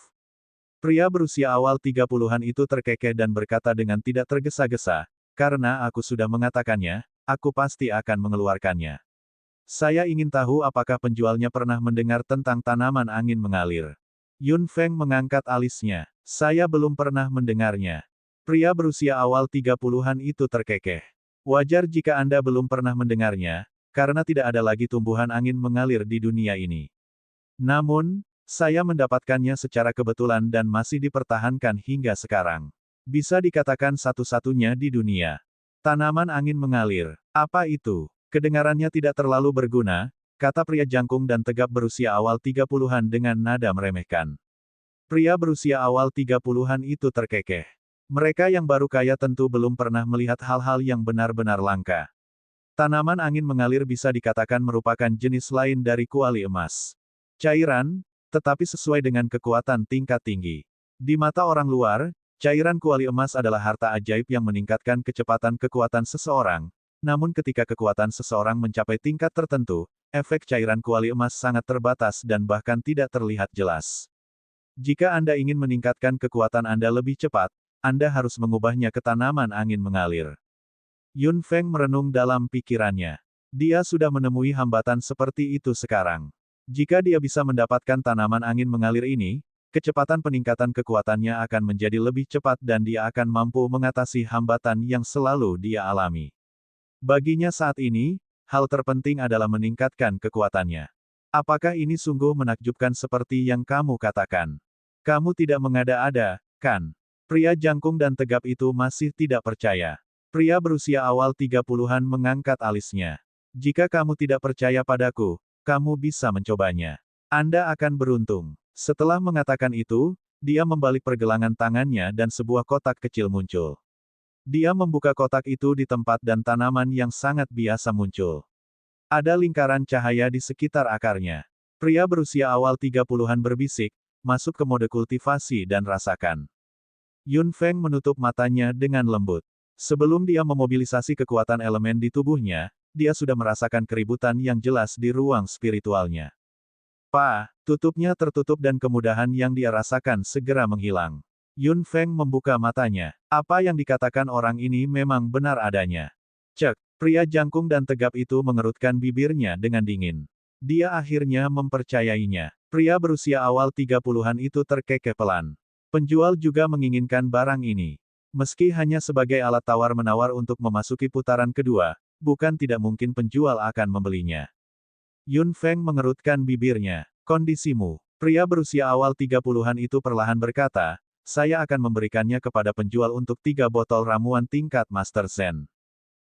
Pria berusia awal 30-an itu terkekeh dan berkata dengan tidak tergesa-gesa, karena aku sudah mengatakannya, aku pasti akan mengeluarkannya. Saya ingin tahu apakah penjualnya pernah mendengar tentang tanaman angin mengalir. Yun Feng mengangkat alisnya. Saya belum pernah mendengarnya. Pria berusia awal 30-an itu terkekeh. Wajar jika Anda belum pernah mendengarnya, karena tidak ada lagi tumbuhan angin mengalir di dunia ini. Namun, saya mendapatkannya secara kebetulan dan masih dipertahankan hingga sekarang. Bisa dikatakan satu-satunya di dunia. Tanaman angin mengalir. Apa itu? Kedengarannya tidak terlalu berguna, kata pria jangkung dan tegap berusia awal 30-an dengan nada meremehkan. Pria berusia awal 30-an itu terkekeh. Mereka yang baru kaya tentu belum pernah melihat hal-hal yang benar-benar langka. Tanaman angin mengalir bisa dikatakan merupakan jenis lain dari kuali emas. Cairan, tetapi sesuai dengan kekuatan tingkat tinggi. Di mata orang luar, cairan kuali emas adalah harta ajaib yang meningkatkan kecepatan kekuatan seseorang. Namun ketika kekuatan seseorang mencapai tingkat tertentu, efek cairan kuali emas sangat terbatas dan bahkan tidak terlihat jelas. Jika Anda ingin meningkatkan kekuatan Anda lebih cepat, Anda harus mengubahnya ke tanaman angin mengalir. Yun Feng merenung dalam pikirannya. Dia sudah menemui hambatan seperti itu sekarang. Jika dia bisa mendapatkan tanaman angin mengalir ini, kecepatan peningkatan kekuatannya akan menjadi lebih cepat dan dia akan mampu mengatasi hambatan yang selalu dia alami. Baginya saat ini, hal terpenting adalah meningkatkan kekuatannya. Apakah ini sungguh menakjubkan seperti yang kamu katakan? Kamu tidak mengada-ada, kan? Pria jangkung dan tegap itu masih tidak percaya. Pria berusia awal 30-an mengangkat alisnya. Jika kamu tidak percaya padaku, kamu bisa mencobanya. Anda akan beruntung. Setelah mengatakan itu, dia membalik pergelangan tangannya dan sebuah kotak kecil muncul. Dia membuka kotak itu di tempat dan tanaman yang sangat biasa muncul. Ada lingkaran cahaya di sekitar akarnya. Pria berusia awal 30-an berbisik, masuk ke mode kultivasi dan rasakan. Yun Feng menutup matanya dengan lembut. Sebelum dia memobilisasi kekuatan elemen di tubuhnya, dia sudah merasakan keributan yang jelas di ruang spiritualnya. Tutupnya tertutup dan kemudahan yang dia rasakan segera menghilang. Yun Feng membuka matanya. Apa yang dikatakan orang ini memang benar adanya. Cek, pria jangkung dan tegap itu mengerutkan bibirnya dengan dingin. Dia akhirnya mempercayainya. Pria berusia awal 30-an itu terkekeh pelan. Penjual juga menginginkan barang ini. Meski hanya sebagai alat tawar-menawar untuk memasuki putaran kedua, bukan tidak mungkin penjual akan membelinya. Yun Feng mengerutkan bibirnya. Kondisimu. Pria berusia awal 30-an itu perlahan berkata, saya akan memberikannya kepada penjual untuk 3 botol ramuan tingkat Master Zen.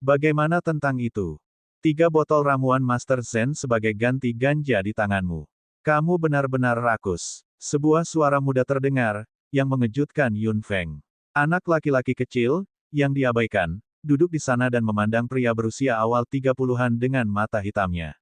Bagaimana tentang itu? 3 botol ramuan Master Zen sebagai ganti ganja di tanganmu. Kamu benar-benar rakus. Sebuah suara muda terdengar, yang mengejutkan Yun Feng. Anak laki-laki kecil, yang diabaikan, duduk di sana dan memandang pria berusia awal 30-an dengan mata hitamnya.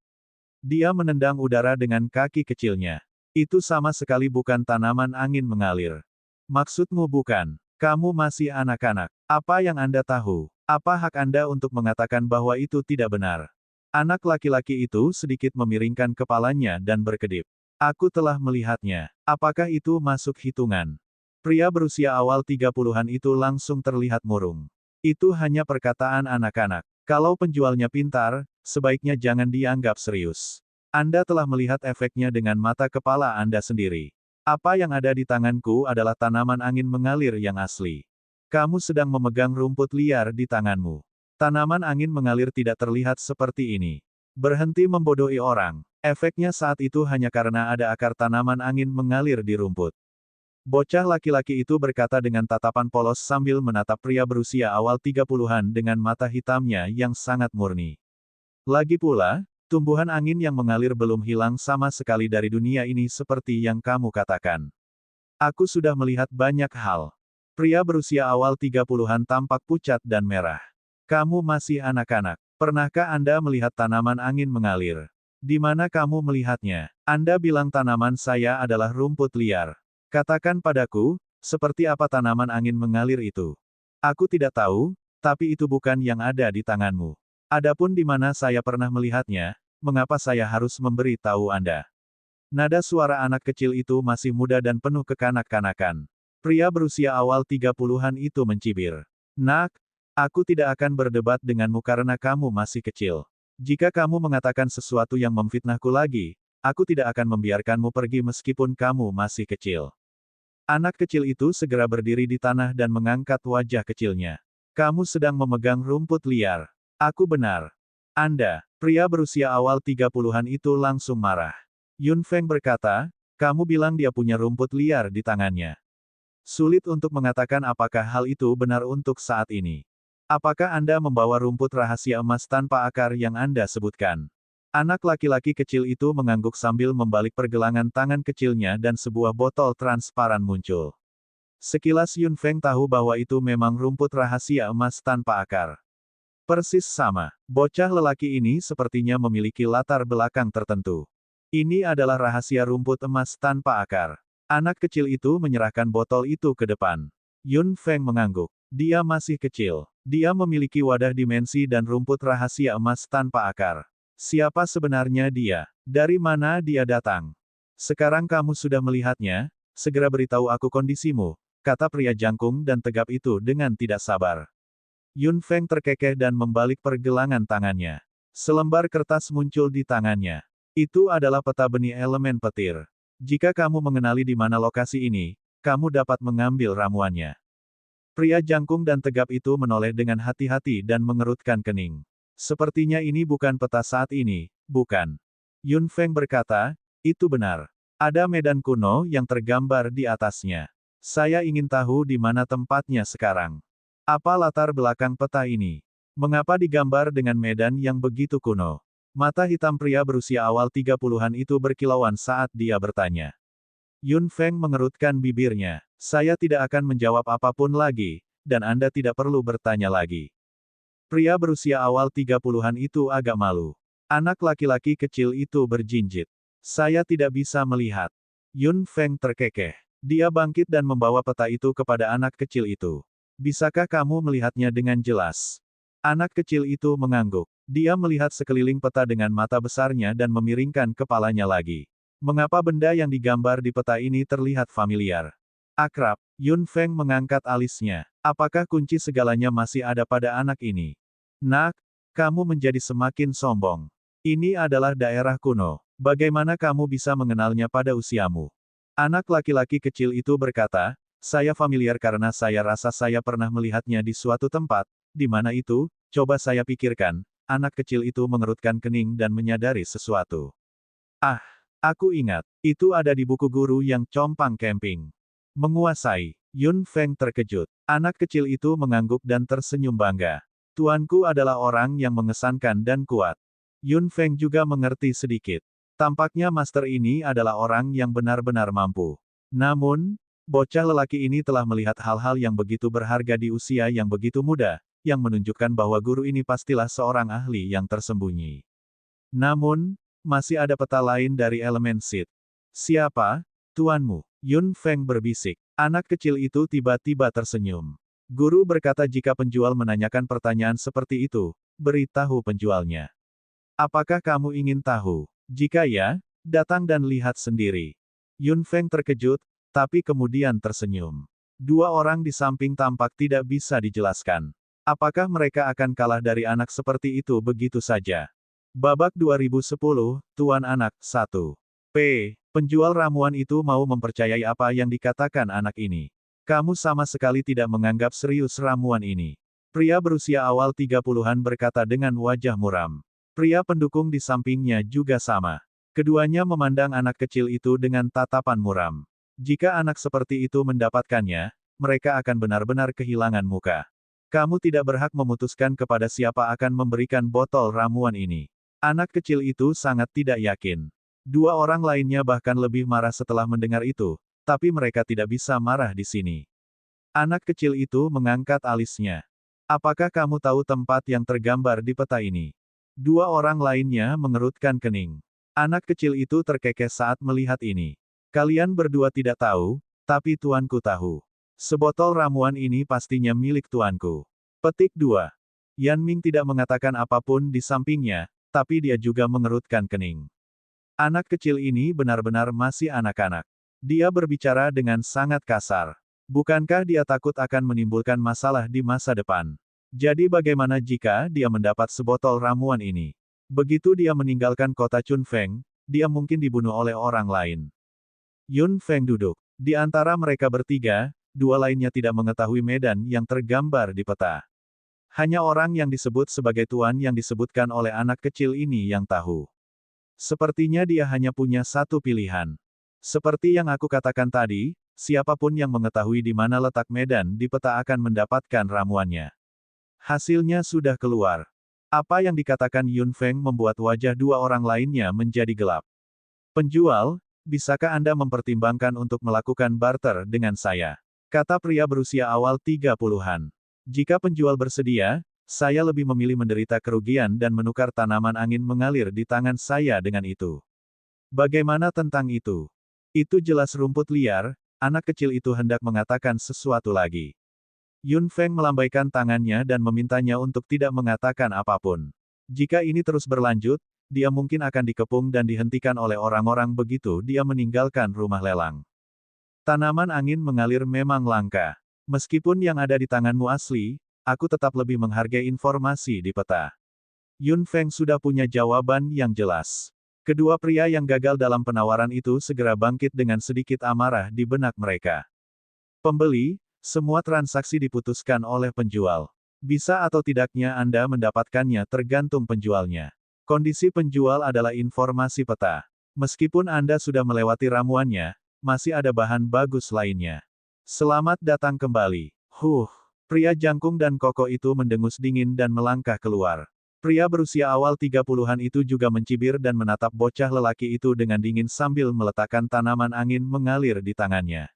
Dia menendang udara dengan kaki kecilnya. Itu sama sekali bukan tanaman angin mengalir. Maksudmu bukan? Kamu masih anak-anak. Apa yang Anda tahu? Apa hak Anda untuk mengatakan bahwa itu tidak benar? Anak laki-laki itu sedikit memiringkan kepalanya dan berkedip. Aku telah melihatnya. Apakah itu masuk hitungan? Pria berusia awal 30-an itu langsung terlihat murung. Itu hanya perkataan anak-anak. Kalau penjualnya pintar, sebaiknya jangan dianggap serius. Anda telah melihat efeknya dengan mata kepala Anda sendiri. Apa yang ada di tanganku adalah tanaman angin mengalir yang asli. Kamu sedang memegang rumput liar di tanganmu. Tanaman angin mengalir tidak terlihat seperti ini. Berhenti membodohi orang. Efeknya saat itu hanya karena ada akar tanaman angin mengalir di rumput. Bocah laki-laki itu berkata dengan tatapan polos sambil menatap pria berusia awal 30-an dengan mata hitamnya yang sangat murni. Lagi pula, tumbuhan angin yang mengalir belum hilang sama sekali dari dunia ini seperti yang kamu katakan. Aku sudah melihat banyak hal. Pria berusia awal 30-an tampak pucat dan merah. Kamu masih anak-anak. Pernahkah Anda melihat tanaman angin mengalir? Di mana kamu melihatnya? Anda bilang tanaman saya adalah rumput liar. Katakan padaku, seperti apa tanaman angin mengalir itu? Aku tidak tahu, tapi itu bukan yang ada di tanganmu. Adapun di mana saya pernah melihatnya, mengapa saya harus memberi tahu Anda? Nada suara anak kecil itu masih muda dan penuh kekanak-kanakan. Pria berusia awal 30-an itu mencibir. Nak, aku tidak akan berdebat denganmu karena kamu masih kecil. Jika kamu mengatakan sesuatu yang memfitnahku lagi, aku tidak akan membiarkanmu pergi meskipun kamu masih kecil. Anak kecil itu segera berdiri di tanah dan mengangkat wajah kecilnya. Kamu sedang memegang rumput liar. Aku benar. Anda, pria berusia awal 30-an itu langsung marah. Yun Feng berkata, kamu bilang dia punya rumput liar di tangannya. Sulit untuk mengatakan apakah hal itu benar untuk saat ini. Apakah Anda membawa rumput rahasia emas tanpa akar yang Anda sebutkan? Anak laki-laki kecil itu mengangguk sambil membalik pergelangan tangan kecilnya dan sebuah botol transparan muncul. Sekilas Yun Feng tahu bahwa itu memang rumput rahasia emas tanpa akar. Persis sama, bocah lelaki ini sepertinya memiliki latar belakang tertentu. Ini adalah rahasia rumput emas tanpa akar. Anak kecil itu menyerahkan botol itu ke depan. Yun Feng mengangguk. Dia masih kecil. Dia memiliki wadah dimensi dan rumput rahasia emas tanpa akar. Siapa sebenarnya dia? Dari mana dia datang? Sekarang kamu sudah melihatnya, segera beritahu aku kondisimu, kata pria jangkung dan tegap itu dengan tidak sabar. Yun Feng terkekeh dan membalik pergelangan tangannya. Selembar kertas muncul di tangannya. Itu adalah peta benih elemen petir. Jika kamu mengenali di mana lokasi ini, kamu dapat mengambil ramuannya. Pria jangkung dan tegap itu menoleh dengan hati-hati dan mengerutkan kening. Sepertinya ini bukan peta saat ini, bukan? Yun Feng berkata, itu benar. Ada medan kuno yang tergambar di atasnya. Saya ingin tahu di mana tempatnya sekarang. Apa latar belakang peta ini? Mengapa digambar dengan medan yang begitu kuno? Mata hitam pria berusia awal 30-an itu berkilauan saat dia bertanya. Yun Feng mengerutkan bibirnya. Saya tidak akan menjawab apapun lagi, dan Anda tidak perlu bertanya lagi. Pria berusia awal 30-an itu agak malu. Anak laki-laki kecil itu berjinjit. Saya tidak bisa melihat. Yun Feng terkekeh. Dia bangkit dan membawa peta itu kepada anak kecil itu. Bisakah kamu melihatnya dengan jelas? Anak kecil itu mengangguk. Dia melihat sekeliling peta dengan mata besarnya dan memiringkan kepalanya lagi. Mengapa benda yang digambar di peta ini terlihat familiar? Akrab, Yun Feng mengangkat alisnya. Apakah kunci segalanya masih ada pada anak ini? Nak, kamu menjadi semakin sombong. Ini adalah daerah kuno. Bagaimana kamu bisa mengenalnya pada usiamu? Anak laki-laki kecil itu berkata, saya familiar karena saya rasa saya pernah melihatnya di suatu tempat. Di mana itu? Coba saya pikirkan. Anak kecil itu mengerutkan kening dan menyadari sesuatu. Ah, aku ingat. Itu ada di buku guru yang compang camping. Menguasai. Yun Feng terkejut. Anak kecil itu mengangguk dan tersenyum bangga. Tuanku adalah orang yang mengesankan dan kuat. Yun Feng juga mengerti sedikit. Tampaknya master ini adalah orang yang benar-benar mampu. Namun, bocah lelaki ini telah melihat hal-hal yang begitu berharga di usia yang begitu muda, yang menunjukkan bahwa guru ini pastilah seorang ahli yang tersembunyi. Namun, masih ada peta lain dari elemen Sid. Siapa, tuanmu? Yun Feng berbisik. Anak kecil itu tiba-tiba tersenyum. Guru berkata jika penjual menanyakan pertanyaan seperti itu, beritahu penjualnya. Apakah kamu ingin tahu? Jika ya, datang dan lihat sendiri. Yun Feng terkejut, tapi kemudian tersenyum. Dua orang di samping tampak tidak bisa dijelaskan. Apakah mereka akan kalah dari anak seperti itu begitu saja? Babak 2010, Tuan Anak, 1. Penjual ramuan itu mau mempercayai apa yang dikatakan anak ini. Kamu sama sekali tidak menganggap serius ramuan ini. Pria berusia awal 30-an berkata dengan wajah muram. Pria pendukung di sampingnya juga sama. Keduanya memandang anak kecil itu dengan tatapan muram. Jika anak seperti itu mendapatkannya, mereka akan benar-benar kehilangan muka. Kamu tidak berhak memutuskan kepada siapa akan memberikan botol ramuan ini. Anak kecil itu sangat tidak yakin. Dua orang lainnya bahkan lebih marah setelah mendengar itu, tapi mereka tidak bisa marah di sini. Anak kecil itu mengangkat alisnya. Apakah kamu tahu tempat yang tergambar di peta ini? Dua orang lainnya mengerutkan kening. Anak kecil itu terkekeh saat melihat ini. Kalian berdua tidak tahu, tapi tuanku tahu. Sebotol ramuan ini pastinya milik tuanku. Petik 2. Yan Ming tidak mengatakan apapun di sampingnya, tapi dia juga mengerutkan kening. Anak kecil ini benar-benar masih anak-anak. Dia berbicara dengan sangat kasar. Bukankah dia takut akan menimbulkan masalah di masa depan? Jadi bagaimana jika dia mendapat sebotol ramuan ini? Begitu dia meninggalkan kota Chunfeng, dia mungkin dibunuh oleh orang lain. Yun Feng duduk. Di antara mereka bertiga, dua lainnya tidak mengetahui medan yang tergambar di peta. Hanya orang yang disebut sebagai tuan yang disebutkan oleh anak kecil ini yang tahu. Sepertinya dia hanya punya satu pilihan. Seperti yang aku katakan tadi, siapapun yang mengetahui di mana letak medan di peta akan mendapatkan ramuannya. Hasilnya sudah keluar. Apa yang dikatakan Yun Feng membuat wajah dua orang lainnya menjadi gelap. Penjual, bisakah Anda mempertimbangkan untuk melakukan barter dengan saya? Kata pria berusia awal 30-an. Jika penjual bersedia, saya lebih memilih menderita kerugian dan menukar tanaman angin mengalir di tangan saya dengan itu. Bagaimana tentang itu? Itu jelas rumput liar, anak kecil itu hendak mengatakan sesuatu lagi. Yun Feng melambaikan tangannya dan memintanya untuk tidak mengatakan apapun. Jika ini terus berlanjut, dia mungkin akan dikepung dan dihentikan oleh orang-orang begitu dia meninggalkan rumah lelang. Tanaman angin mengalir memang langka. Meskipun yang ada di tanganmu asli, aku tetap lebih menghargai informasi di peta. Yun Feng sudah punya jawaban yang jelas. Kedua pria yang gagal dalam penawaran itu segera bangkit dengan sedikit amarah di benak mereka. Pembeli, semua transaksi diputuskan oleh penjual. Bisa atau tidaknya Anda mendapatkannya tergantung penjualnya. Kondisi penjual adalah informasi peta. Meskipun Anda sudah melewati ramuannya, masih ada bahan bagus lainnya. Selamat datang kembali. Pria jangkung dan kokoh itu mendengus dingin dan melangkah keluar. Pria berusia awal 30-an itu juga mencibir dan menatap bocah lelaki itu dengan dingin sambil meletakkan tanaman angin mengalir di tangannya.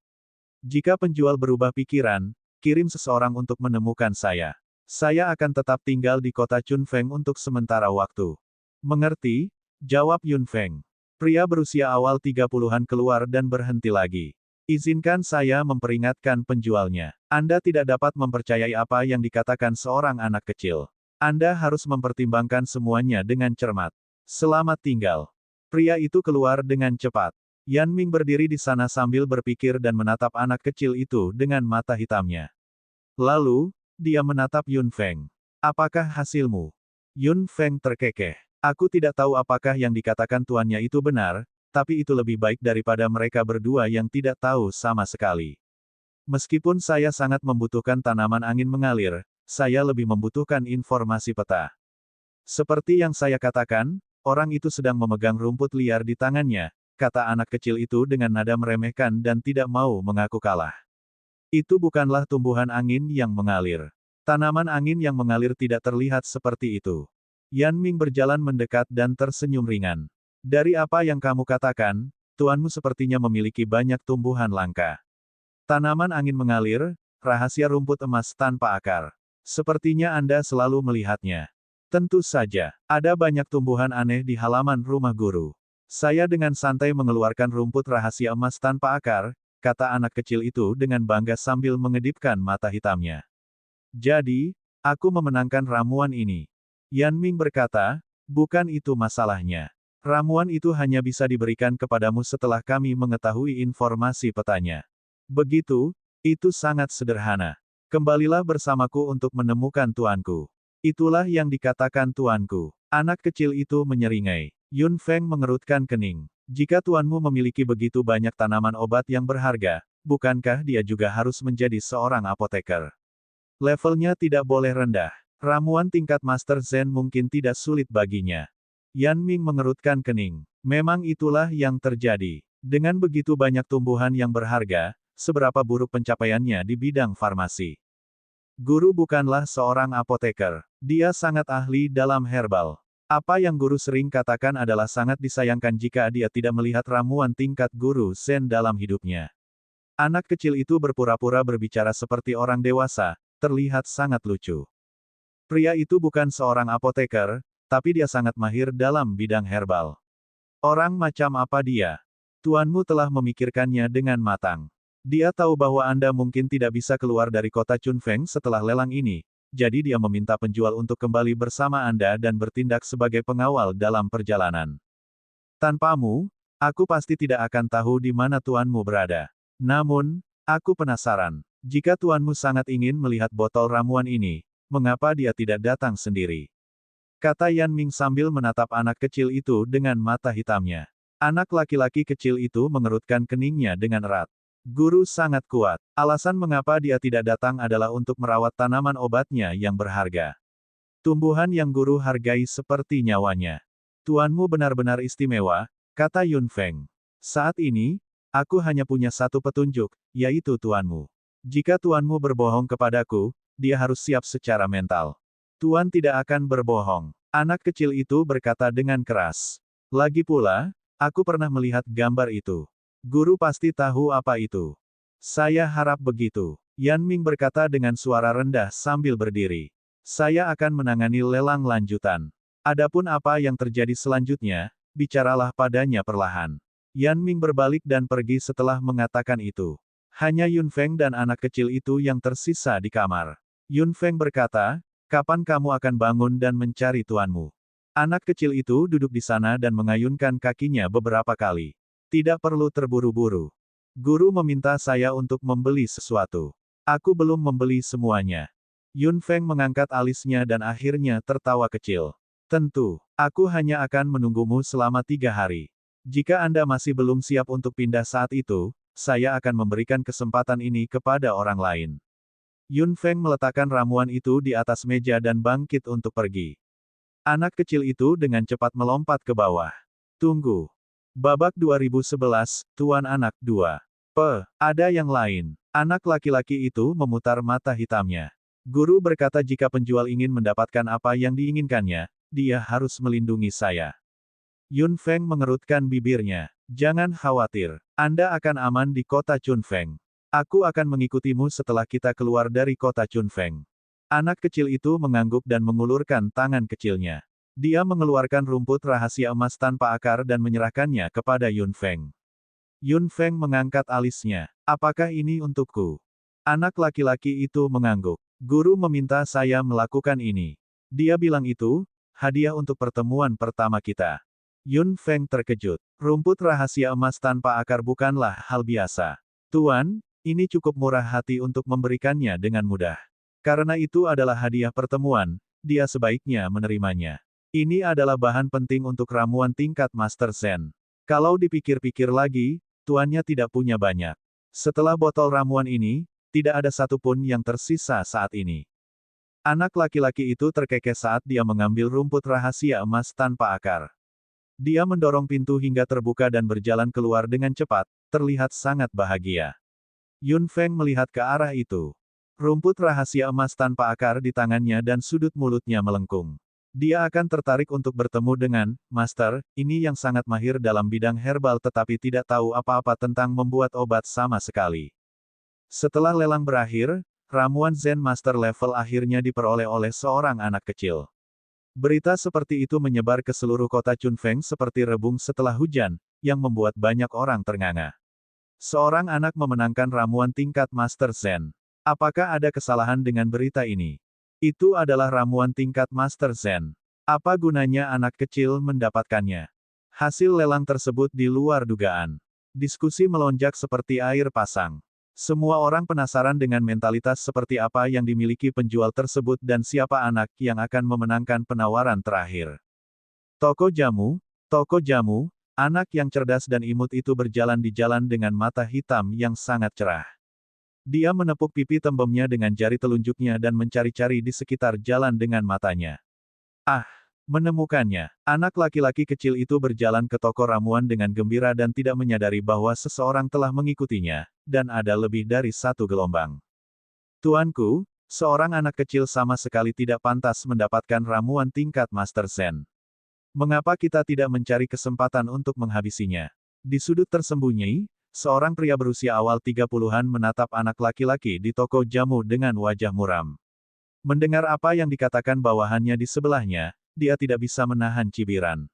Jika penjual berubah pikiran, kirim seseorang untuk menemukan saya. Saya akan tetap tinggal di kota Chunfeng untuk sementara waktu. Mengerti? Jawab Yun Feng. Pria berusia awal 30-an keluar dan berhenti lagi. Izinkan saya memperingatkan penjualnya. Anda tidak dapat mempercayai apa yang dikatakan seorang anak kecil. Anda harus mempertimbangkan semuanya dengan cermat. Selamat tinggal. Pria itu keluar dengan cepat. Yan Ming berdiri di sana sambil berpikir dan menatap anak kecil itu dengan mata hitamnya. Lalu, dia menatap Yun Feng. Apakah hasilmu? Yun Feng terkekeh. Aku tidak tahu apakah yang dikatakan tuannya itu benar, tapi itu lebih baik daripada mereka berdua yang tidak tahu sama sekali. Meskipun saya sangat membutuhkan tanaman angin mengalir, saya lebih membutuhkan informasi peta. Seperti yang saya katakan, orang itu sedang memegang rumput liar di tangannya, kata anak kecil itu dengan nada meremehkan dan tidak mau mengaku kalah. Itu bukanlah tumbuhan angin yang mengalir. Tanaman angin yang mengalir tidak terlihat seperti itu. Yan Ming berjalan mendekat dan tersenyum ringan. Dari apa yang kamu katakan, tuanmu sepertinya memiliki banyak tumbuhan langka. Tanaman angin mengalir, rahasia rumput emas tanpa akar. Sepertinya Anda selalu melihatnya. Tentu saja, ada banyak tumbuhan aneh di halaman rumah guru. Saya dengan santai mengeluarkan rumput rahasia emas tanpa akar, kata anak kecil itu dengan bangga sambil mengedipkan mata hitamnya. Jadi, aku memenangkan ramuan ini. Yan Ming berkata, bukan itu masalahnya. Ramuan itu hanya bisa diberikan kepadamu setelah kami mengetahui informasi petanya. Begitu, itu sangat sederhana. Kembalilah bersamaku untuk menemukan tuanku. Itulah yang dikatakan tuanku. Anak kecil itu menyeringai. Yun Feng mengerutkan kening. Jika tuanmu memiliki begitu banyak tanaman obat yang berharga, bukankah dia juga harus menjadi seorang apoteker? Levelnya tidak boleh rendah. Ramuan tingkat Master Zen mungkin tidak sulit baginya. Yan Ming mengerutkan kening. Memang itulah yang terjadi. Dengan begitu banyak tumbuhan yang berharga, seberapa buruk pencapaiannya di bidang farmasi. Guru bukanlah seorang apoteker. Dia sangat ahli dalam herbal. Apa yang guru sering katakan adalah sangat disayangkan jika dia tidak melihat ramuan tingkat guru Zen dalam hidupnya. Anak kecil itu berpura-pura berbicara seperti orang dewasa, terlihat sangat lucu. Pria itu bukan seorang apoteker, tapi dia sangat mahir dalam bidang herbal. Orang macam apa dia? Tuanmu telah memikirkannya dengan matang. Dia tahu bahwa Anda mungkin tidak bisa keluar dari kota Chunfeng setelah lelang ini, jadi dia meminta penjual untuk kembali bersama Anda dan bertindak sebagai pengawal dalam perjalanan. Tanpamu, aku pasti tidak akan tahu di mana tuanmu berada. Namun, aku penasaran, jika tuanmu sangat ingin melihat botol ramuan ini, mengapa dia tidak datang sendiri? Kata Yan Ming sambil menatap anak kecil itu dengan mata hitamnya. Anak laki-laki kecil itu mengerutkan keningnya dengan erat. Guru sangat kuat. Alasan mengapa dia tidak datang adalah untuk merawat tanaman obatnya yang berharga. Tumbuhan yang guru hargai seperti nyawanya. Tuanmu benar-benar istimewa, kata Yun Feng. Saat ini, aku hanya punya satu petunjuk, yaitu tuanmu. Jika tuanmu berbohong kepadaku, dia harus siap secara mental. Tuan tidak akan berbohong. Anak kecil itu berkata dengan keras. Lagi pula, aku pernah melihat gambar itu. Guru pasti tahu apa itu. Saya harap begitu. Yan Ming berkata dengan suara rendah sambil berdiri. Saya akan menangani lelang lanjutan. Adapun apa yang terjadi selanjutnya, bicaralah padanya perlahan. Yan Ming berbalik dan pergi setelah mengatakan itu. Hanya Yun Feng dan anak kecil itu yang tersisa di kamar. Yun Feng berkata, kapan kamu akan bangun dan mencari tuanmu? Anak kecil itu duduk di sana dan mengayunkan kakinya beberapa kali. Tidak perlu terburu-buru. Guru meminta saya untuk membeli sesuatu. Aku belum membeli semuanya. Yun Feng mengangkat alisnya dan akhirnya tertawa kecil. Tentu, aku hanya akan menunggumu selama 3 hari. Jika Anda masih belum siap untuk pindah saat itu, saya akan memberikan kesempatan ini kepada orang lain. Yun Feng meletakkan ramuan itu di atas meja dan bangkit untuk pergi. Anak kecil itu dengan cepat melompat ke bawah. Tunggu. Babak 2011, Tuan Anak 2. Ada yang lain. Anak laki-laki itu memutar mata hitamnya. Guru berkata jika penjual ingin mendapatkan apa yang diinginkannya, dia harus melindungi saya. Yun Feng mengerutkan bibirnya. Jangan khawatir. Anda akan aman di kota Chunfeng. Aku akan mengikutimu setelah kita keluar dari kota Chunfeng. Anak kecil itu mengangguk dan mengulurkan tangan kecilnya. Dia mengeluarkan rumput rahasia emas tanpa akar dan menyerahkannya kepada Yun Feng. Yun Feng mengangkat alisnya. Apakah ini untukku? Anak laki-laki itu mengangguk. Guru meminta saya melakukan ini. Dia bilang itu, hadiah untuk pertemuan pertama kita. Yun Feng terkejut. Rumput rahasia emas tanpa akar bukanlah hal biasa. Tuan, ini cukup murah hati untuk memberikannya dengan mudah. Karena itu adalah hadiah pertemuan, dia sebaiknya menerimanya. Ini adalah bahan penting untuk ramuan tingkat Master Zen. Kalau dipikir-pikir lagi, tuannya tidak punya banyak. Setelah botol ramuan ini, tidak ada satupun yang tersisa saat ini. Anak laki-laki itu terkekeh saat dia mengambil rumput rahasia emas tanpa akar. Dia mendorong pintu hingga terbuka dan berjalan keluar dengan cepat, terlihat sangat bahagia. Yun Feng melihat ke arah itu. Rumput rahasia emas tanpa akar di tangannya dan sudut mulutnya melengkung. Dia akan tertarik untuk bertemu dengan Master, ini yang sangat mahir dalam bidang herbal tetapi tidak tahu apa-apa tentang membuat obat sama sekali. Setelah lelang berakhir, ramuan Zen Master level akhirnya diperoleh oleh seorang anak kecil. Berita seperti itu menyebar ke seluruh kota Chunfeng seperti rebung setelah hujan, yang membuat banyak orang ternganga. Seorang anak memenangkan ramuan tingkat Master Zen. Apakah ada kesalahan dengan berita ini? Itu adalah ramuan tingkat Master Zen. Apa gunanya anak kecil mendapatkannya? Hasil lelang tersebut di luar dugaan. Diskusi melonjak seperti air pasang. Semua orang penasaran dengan mentalitas seperti apa yang dimiliki penjual tersebut dan siapa anak yang akan memenangkan penawaran terakhir. Toko jamu, anak yang cerdas dan imut itu berjalan di jalan dengan mata hitam yang sangat cerah. Dia menepuk pipi tembemnya dengan jari telunjuknya dan mencari-cari di sekitar jalan dengan matanya. Ah! Menemukannya, anak laki-laki kecil itu berjalan ke toko ramuan dengan gembira dan tidak menyadari bahwa seseorang telah mengikutinya, dan ada lebih dari satu gelombang. Tuanku, seorang anak kecil sama sekali tidak pantas mendapatkan ramuan tingkat Master Zen. Mengapa kita tidak mencari kesempatan untuk menghabisinya? Di sudut tersembunyi, seorang pria berusia awal 30-an menatap anak laki-laki di toko jamu dengan wajah muram. Mendengar apa yang dikatakan bawahannya di sebelahnya, dia tidak bisa menahan cibiran.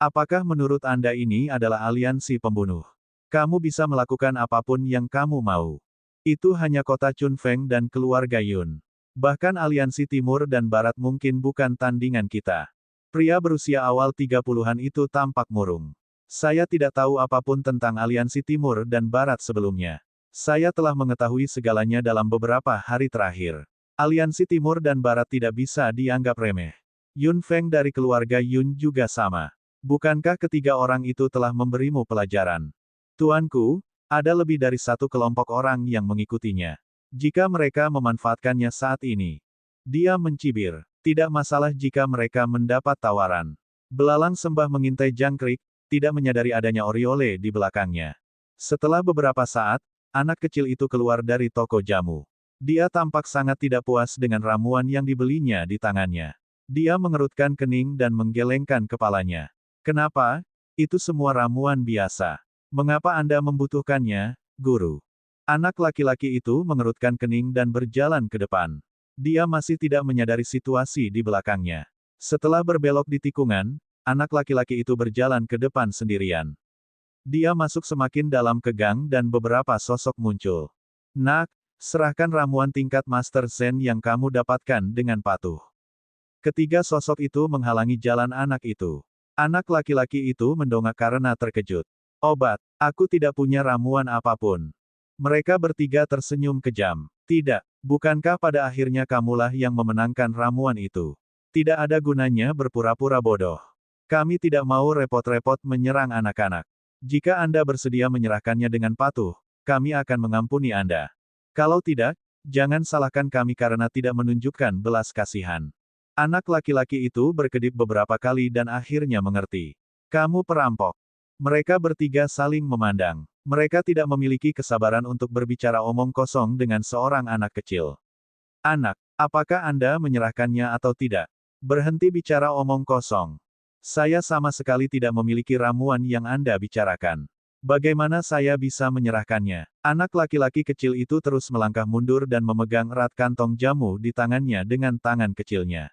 Apakah menurut Anda ini adalah aliansi pembunuh? Kamu bisa melakukan apapun yang kamu mau. Itu hanya kota Chunfeng dan keluarga Yun. Bahkan aliansi timur dan barat mungkin bukan tandingan kita. Pria berusia awal 30-an itu tampak murung. Saya tidak tahu apapun tentang aliansi timur dan barat sebelumnya. Saya telah mengetahui segalanya dalam beberapa hari terakhir. Aliansi timur dan barat tidak bisa dianggap remeh. Yun Feng dari keluarga Yun juga sama. Bukankah ketiga orang itu telah memberimu pelajaran? Tuanku, ada lebih dari satu kelompok orang yang mengikutinya. Jika mereka memanfaatkannya saat ini, dia mencibir. Tidak masalah jika mereka mendapat tawaran. Belalang sembah mengintai jangkrik, tidak menyadari adanya Oriole di belakangnya. Setelah beberapa saat, anak kecil itu keluar dari toko jamu. Dia tampak sangat tidak puas dengan ramuan yang dibelinya di tangannya. Dia mengerutkan kening dan menggelengkan kepalanya. Kenapa? Itu semua ramuan biasa. Mengapa Anda membutuhkannya, guru? Anak laki-laki itu mengerutkan kening dan berjalan ke depan. Dia masih tidak menyadari situasi di belakangnya. Setelah berbelok di tikungan, anak laki-laki itu berjalan ke depan sendirian. Dia masuk semakin dalam ke gang dan beberapa sosok muncul. Nak, serahkan ramuan tingkat Master Zen yang kamu dapatkan dengan patuh. Ketiga sosok itu menghalangi jalan anak itu. Anak laki-laki itu mendongak karena terkejut. Obat, aku tidak punya ramuan apapun. Mereka bertiga tersenyum kejam. Tidak, bukankah pada akhirnya kamulah yang memenangkan ramuan itu? Tidak ada gunanya berpura-pura bodoh. Kami tidak mau repot-repot menyerang anak-anak. Jika Anda bersedia menyerahkannya dengan patuh, kami akan mengampuni Anda. Kalau tidak, jangan salahkan kami karena tidak menunjukkan belas kasihan. Anak laki-laki itu berkedip beberapa kali dan akhirnya mengerti. Kamu perampok. Mereka bertiga saling memandang. Mereka tidak memiliki kesabaran untuk berbicara omong kosong dengan seorang anak kecil. Anak, apakah Anda menyerahkannya atau tidak? Berhenti bicara omong kosong. Saya sama sekali tidak memiliki ramuan yang Anda bicarakan. Bagaimana saya bisa menyerahkannya? Anak laki-laki kecil itu terus melangkah mundur dan memegang erat kantong jamu di tangannya dengan tangan kecilnya.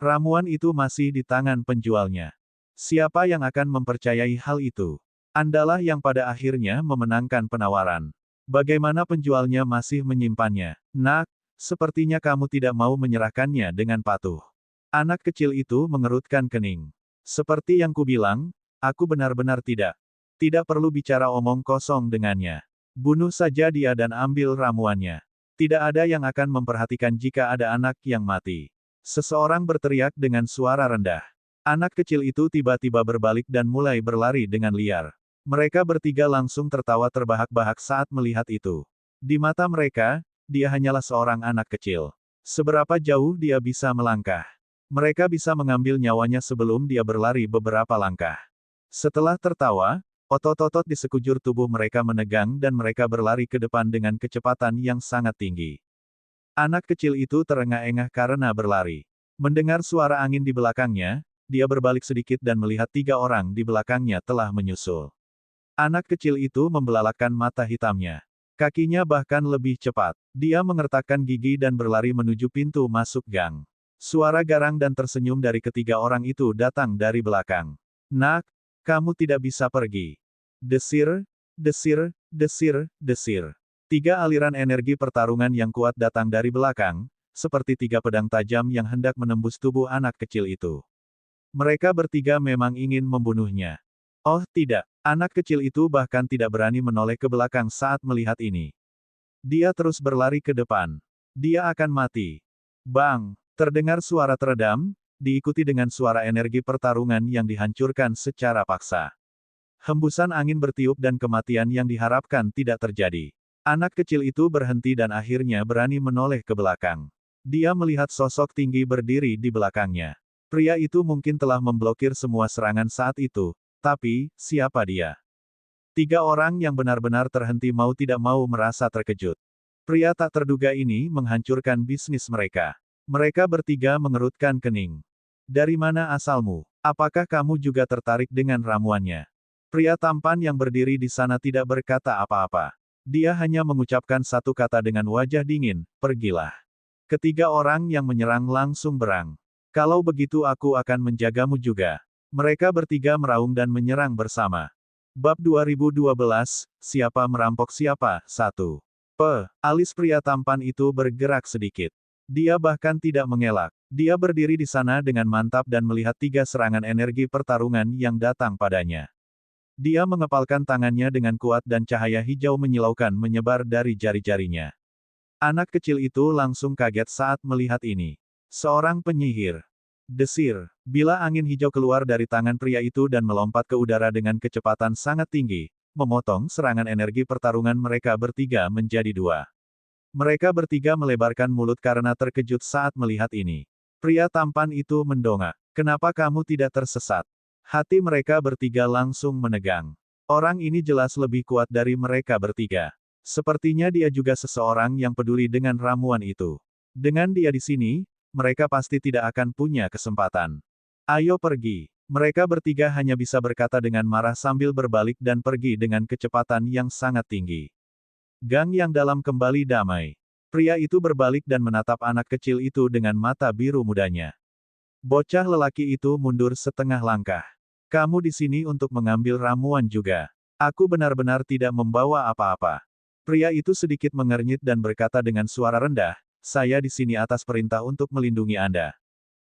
Ramuan itu masih di tangan penjualnya. Siapa yang akan mempercayai hal itu? Andalah yang pada akhirnya memenangkan penawaran. Bagaimana penjualnya masih menyimpannya? Nak, sepertinya kamu tidak mau menyerahkannya dengan patuh. Anak kecil itu mengerutkan kening. Seperti yang kubilang, aku benar-benar tidak. Tidak perlu bicara omong kosong dengannya. Bunuh saja dia dan ambil ramuannya. Tidak ada yang akan memperhatikan jika ada anak yang mati. Seseorang berteriak dengan suara rendah. Anak kecil itu tiba-tiba berbalik dan mulai berlari dengan liar. Mereka bertiga langsung tertawa terbahak-bahak saat melihat itu. Di mata mereka, dia hanyalah seorang anak kecil. Seberapa jauh dia bisa melangkah? Mereka bisa mengambil nyawanya sebelum dia berlari beberapa langkah. Setelah tertawa, otot-otot di sekujur tubuh mereka menegang dan mereka berlari ke depan dengan kecepatan yang sangat tinggi. Anak kecil itu terengah-engah karena berlari. Mendengar suara angin di belakangnya, dia berbalik sedikit dan melihat tiga orang di belakangnya telah menyusul. Anak kecil itu membelalakkan mata hitamnya. Kakinya bahkan lebih cepat. Dia mengertakkan gigi dan berlari menuju pintu masuk gang. Suara garang dan tersenyum dari ketiga orang itu datang dari belakang. Nak, kamu tidak bisa pergi. Desir, desir, desir, desir. Tiga aliran energi pertarungan yang kuat datang dari belakang, seperti tiga pedang tajam yang hendak menembus tubuh anak kecil itu. Mereka bertiga memang ingin membunuhnya. Oh tidak, anak kecil itu bahkan tidak berani menoleh ke belakang saat melihat ini. Dia terus berlari ke depan. Dia akan mati. Bang! Terdengar suara teredam, diikuti dengan suara energi pertarungan yang dihancurkan secara paksa. Hembusan angin bertiup dan kematian yang diharapkan tidak terjadi. Anak kecil itu berhenti dan akhirnya berani menoleh ke belakang. Dia melihat sosok tinggi berdiri di belakangnya. Pria itu mungkin telah memblokir semua serangan saat itu, tapi, siapa dia? Tiga orang yang benar-benar terhenti mau tidak mau merasa terkejut. Pria tak terduga ini menghancurkan bisnis mereka. Mereka bertiga mengerutkan kening. Dari mana asalmu? Apakah kamu juga tertarik dengan ramuannya? Pria tampan yang berdiri di sana tidak berkata apa-apa. Dia hanya mengucapkan satu kata dengan wajah dingin, pergilah. Ketiga orang yang menyerang langsung berang. Kalau begitu aku akan menjagamu juga. Mereka bertiga meraung dan menyerang bersama. Bab 2012, siapa merampok siapa? 1. Alis pria tampan itu bergerak sedikit. Dia bahkan tidak mengelak. Dia berdiri di sana dengan mantap dan melihat tiga serangan energi pertarungan yang datang padanya. Dia mengepalkan tangannya dengan kuat dan cahaya hijau menyilaukan menyebar dari jari-jarinya. Anak kecil itu langsung kaget saat melihat ini. Seorang penyihir. Desir. Bila angin hijau keluar dari tangan pria itu dan melompat ke udara dengan kecepatan sangat tinggi, memotong serangan energi pertarungan mereka bertiga menjadi dua. Mereka bertiga melebarkan mulut karena terkejut saat melihat ini. Pria tampan itu mendongak. Kenapa kamu tidak tersesat? Hati mereka bertiga langsung menegang. Orang ini jelas lebih kuat dari mereka bertiga. Sepertinya dia juga seseorang yang peduli dengan ramuan itu. Dengan dia di sini, mereka pasti tidak akan punya kesempatan. Ayo pergi. Mereka bertiga hanya bisa berkata dengan marah sambil berbalik dan pergi dengan kecepatan yang sangat tinggi. Gang yang dalam kembali damai. Pria itu berbalik dan menatap anak kecil itu dengan mata biru mudanya. Bocah lelaki itu mundur setengah langkah. Kamu di sini untuk mengambil ramuan juga. Aku benar-benar tidak membawa apa-apa. Pria itu sedikit mengernyit dan berkata dengan suara rendah, saya di sini atas perintah untuk melindungi Anda.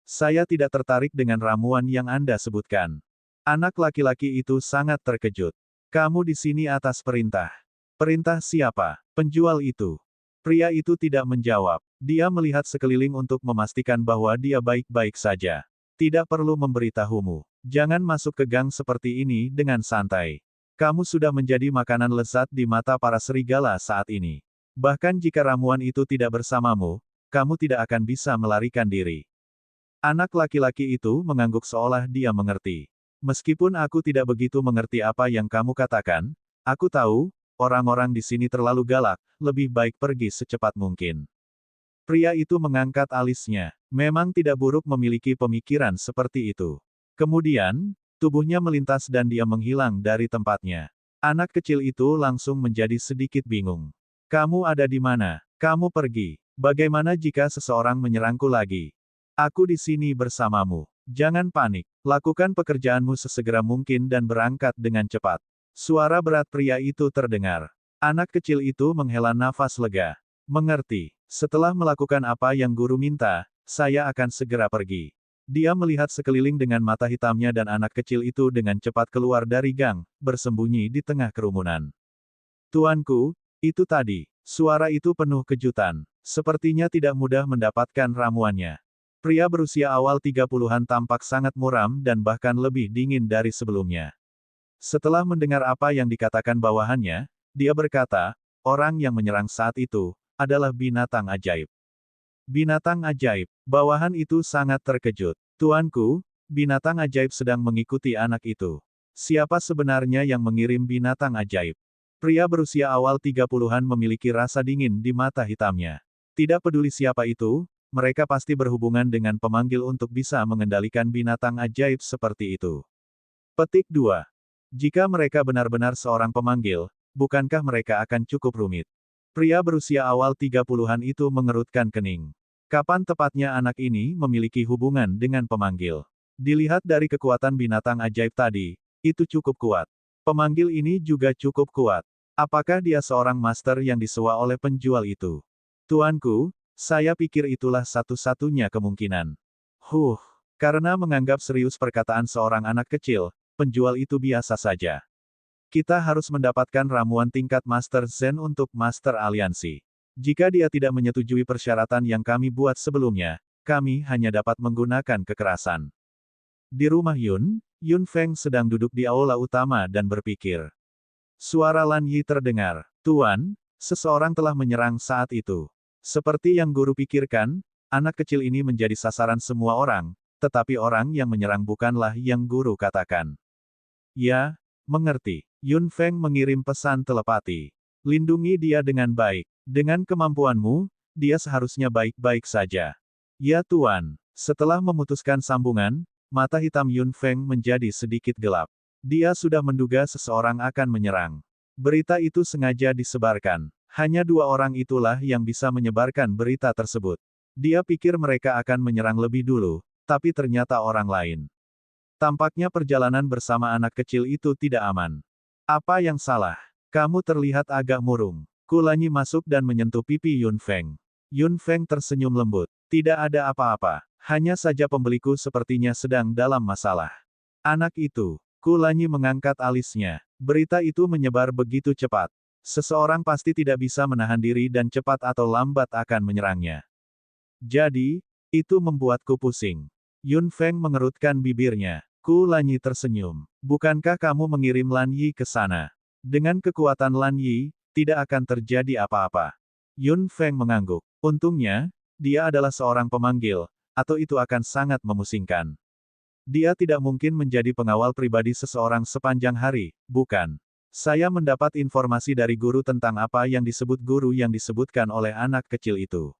Saya tidak tertarik dengan ramuan yang Anda sebutkan. Anak laki-laki itu sangat terkejut. Kamu di sini atas perintah. Perintah siapa? Penjual itu. Pria itu tidak menjawab. Dia melihat sekeliling untuk memastikan bahwa dia baik-baik saja. Tidak perlu memberitahumu. Jangan masuk ke gang seperti ini dengan santai. Kamu sudah menjadi makanan lezat di mata para serigala saat ini. Bahkan jika ramuan itu tidak bersamamu, kamu tidak akan bisa melarikan diri. Anak laki-laki itu mengangguk seolah dia mengerti. Meskipun aku tidak begitu mengerti apa yang kamu katakan, aku tahu, orang-orang di sini terlalu galak, lebih baik pergi secepat mungkin. Pria itu mengangkat alisnya. Memang tidak buruk memiliki pemikiran seperti itu. Kemudian, tubuhnya melintas dan dia menghilang dari tempatnya. Anak kecil itu langsung menjadi sedikit bingung. Kamu ada di mana? Kamu pergi. Bagaimana jika seseorang menyerangku lagi? Aku di sini bersamamu. Jangan panik. Lakukan pekerjaanmu sesegera mungkin dan berangkat dengan cepat. Suara berat pria itu terdengar. Anak kecil itu menghela nafas lega. Mengerti. Setelah melakukan apa yang guru minta, saya akan segera pergi. Dia melihat sekeliling dengan mata hitamnya dan anak kecil itu dengan cepat keluar dari gang, bersembunyi di tengah kerumunan. Tuanku, itu tadi. Suara itu penuh kejutan. Sepertinya tidak mudah mendapatkan ramuannya. Pria berusia awal 30-an tampak sangat muram dan bahkan lebih dingin dari sebelumnya. Setelah mendengar apa yang dikatakan bawahannya, dia berkata, orang yang menyerang saat itu, adalah binatang ajaib. Binatang ajaib. Bawahan itu sangat terkejut. Tuanku, binatang ajaib sedang mengikuti anak itu. Siapa sebenarnya yang mengirim binatang ajaib? Pria berusia awal 30-an memiliki rasa dingin di mata hitamnya. Tidak peduli siapa itu, mereka pasti berhubungan dengan pemanggil untuk bisa mengendalikan binatang ajaib seperti itu. Petik 2. Jika mereka benar-benar seorang pemanggil, bukankah mereka akan cukup rumit? Pria berusia awal 30-an itu mengerutkan kening. Kapan tepatnya anak ini memiliki hubungan dengan pemanggil? Dilihat dari kekuatan binatang ajaib tadi, itu cukup kuat. Pemanggil ini juga cukup kuat. Apakah dia seorang master yang disewa oleh penjual itu? Tuanku, saya pikir itulah satu-satunya kemungkinan. Karena menganggap serius perkataan seorang anak kecil, penjual itu biasa saja. Kita harus mendapatkan ramuan tingkat Master Zen untuk Master Aliansi. Jika dia tidak menyetujui persyaratan yang kami buat sebelumnya, kami hanya dapat menggunakan kekerasan. Di rumah Yun Feng sedang duduk di aula utama dan berpikir. Suara Lan Yi terdengar. Tuan, seseorang telah menyerang saat itu. Seperti yang guru pikirkan, anak kecil ini menjadi sasaran semua orang, tetapi orang yang menyerang bukanlah yang guru katakan. Ya, mengerti. Yun Feng mengirim pesan telepati. Lindungi dia dengan baik. Dengan kemampuanmu, dia seharusnya baik-baik saja. Ya Tuan. Setelah memutuskan sambungan, mata hitam Yun Feng menjadi sedikit gelap. Dia sudah menduga seseorang akan menyerang. Berita itu sengaja disebarkan. Hanya 2 orang itulah yang bisa menyebarkan berita tersebut. Dia pikir mereka akan menyerang lebih dulu, tapi ternyata orang lain. Tampaknya perjalanan bersama anak kecil itu tidak aman. Apa yang salah? Kamu terlihat agak murung. Kulanyi masuk dan menyentuh pipi Yun Feng. Yun Feng tersenyum lembut. Tidak ada apa-apa. Hanya saja pembeliku sepertinya sedang dalam masalah. Anak itu. Kulanyi mengangkat alisnya. Berita itu menyebar begitu cepat. Seseorang pasti tidak bisa menahan diri dan cepat atau lambat akan menyerangnya. Jadi, itu membuatku pusing. Yun Feng mengerutkan bibirnya. Kulanyi tersenyum. Bukankah kamu mengirim Lan Yi ke sana? Dengan kekuatan Lan Yi, tidak akan terjadi apa-apa. Yun Feng mengangguk. Untungnya, dia adalah seorang pemanggil, atau itu akan sangat memusingkan. Dia tidak mungkin menjadi pengawal pribadi seseorang sepanjang hari, bukan? Saya mendapat informasi dari guru tentang apa yang disebut guru yang disebutkan oleh anak kecil itu.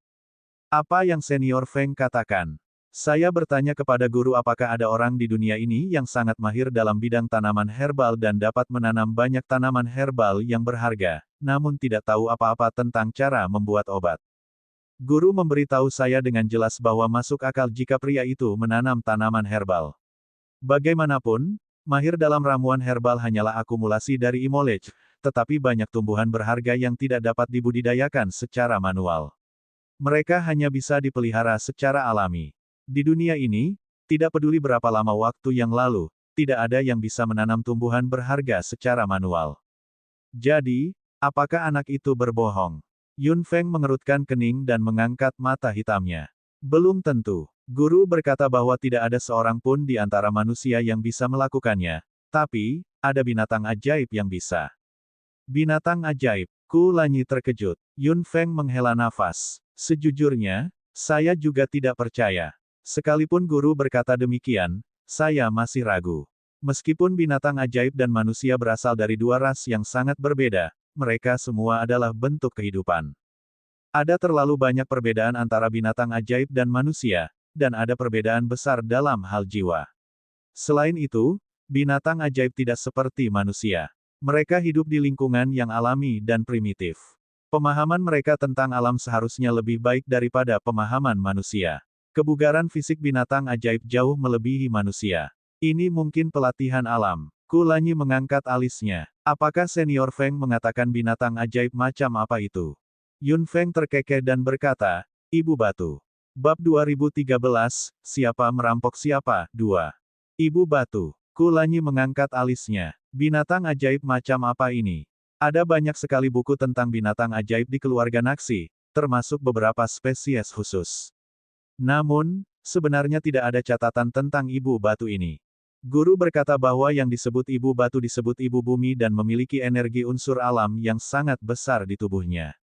Apa yang Senior Feng katakan? Saya bertanya kepada guru apakah ada orang di dunia ini yang sangat mahir dalam bidang tanaman herbal dan dapat menanam banyak tanaman herbal yang berharga, namun tidak tahu apa-apa tentang cara membuat obat. Guru memberitahu saya dengan jelas bahwa masuk akal jika pria itu menanam tanaman herbal. Bagaimanapun, mahir dalam ramuan herbal hanyalah akumulasi dari knowledge, tetapi banyak tumbuhan berharga yang tidak dapat dibudidayakan secara manual. Mereka hanya bisa dipelihara secara alami. Di dunia ini, tidak peduli berapa lama waktu yang lalu, tidak ada yang bisa menanam tumbuhan berharga secara manual. Jadi, apakah anak itu berbohong? Yun Feng mengerutkan kening dan mengangkat mata hitamnya. Belum tentu. Guru berkata bahwa tidak ada seorang pun di antara manusia yang bisa melakukannya, tapi, ada binatang ajaib yang bisa. Binatang ajaib. Kulanyi terkejut. Yun Feng menghela nafas. Sejujurnya, saya juga tidak percaya. Sekalipun guru berkata demikian, saya masih ragu. Meskipun binatang ajaib dan manusia berasal dari 2 ras yang sangat berbeda, mereka semua adalah bentuk kehidupan. Ada terlalu banyak perbedaan antara binatang ajaib dan manusia, dan ada perbedaan besar dalam hal jiwa. Selain itu, binatang ajaib tidak seperti manusia. Mereka hidup di lingkungan yang alami dan primitif. Pemahaman mereka tentang alam seharusnya lebih baik daripada pemahaman manusia. Kebugaran fisik binatang ajaib jauh melebihi manusia. Ini mungkin pelatihan alam. Kulanyi mengangkat alisnya. Apakah Senior Feng mengatakan binatang ajaib macam apa itu? Yun Feng terkekeh dan berkata, Ibu Batu. Bab 2013, Siapa Merampok Siapa, 2. Ibu Batu. Kulanyi mengangkat alisnya. Binatang ajaib macam apa ini? Ada banyak sekali buku tentang binatang ajaib di keluarga Naxi, termasuk beberapa spesies khusus. Namun, sebenarnya tidak ada catatan tentang Ibu Batu ini. Guru berkata bahwa yang disebut Ibu Batu disebut Ibu Bumi dan memiliki energi unsur alam yang sangat besar di tubuhnya.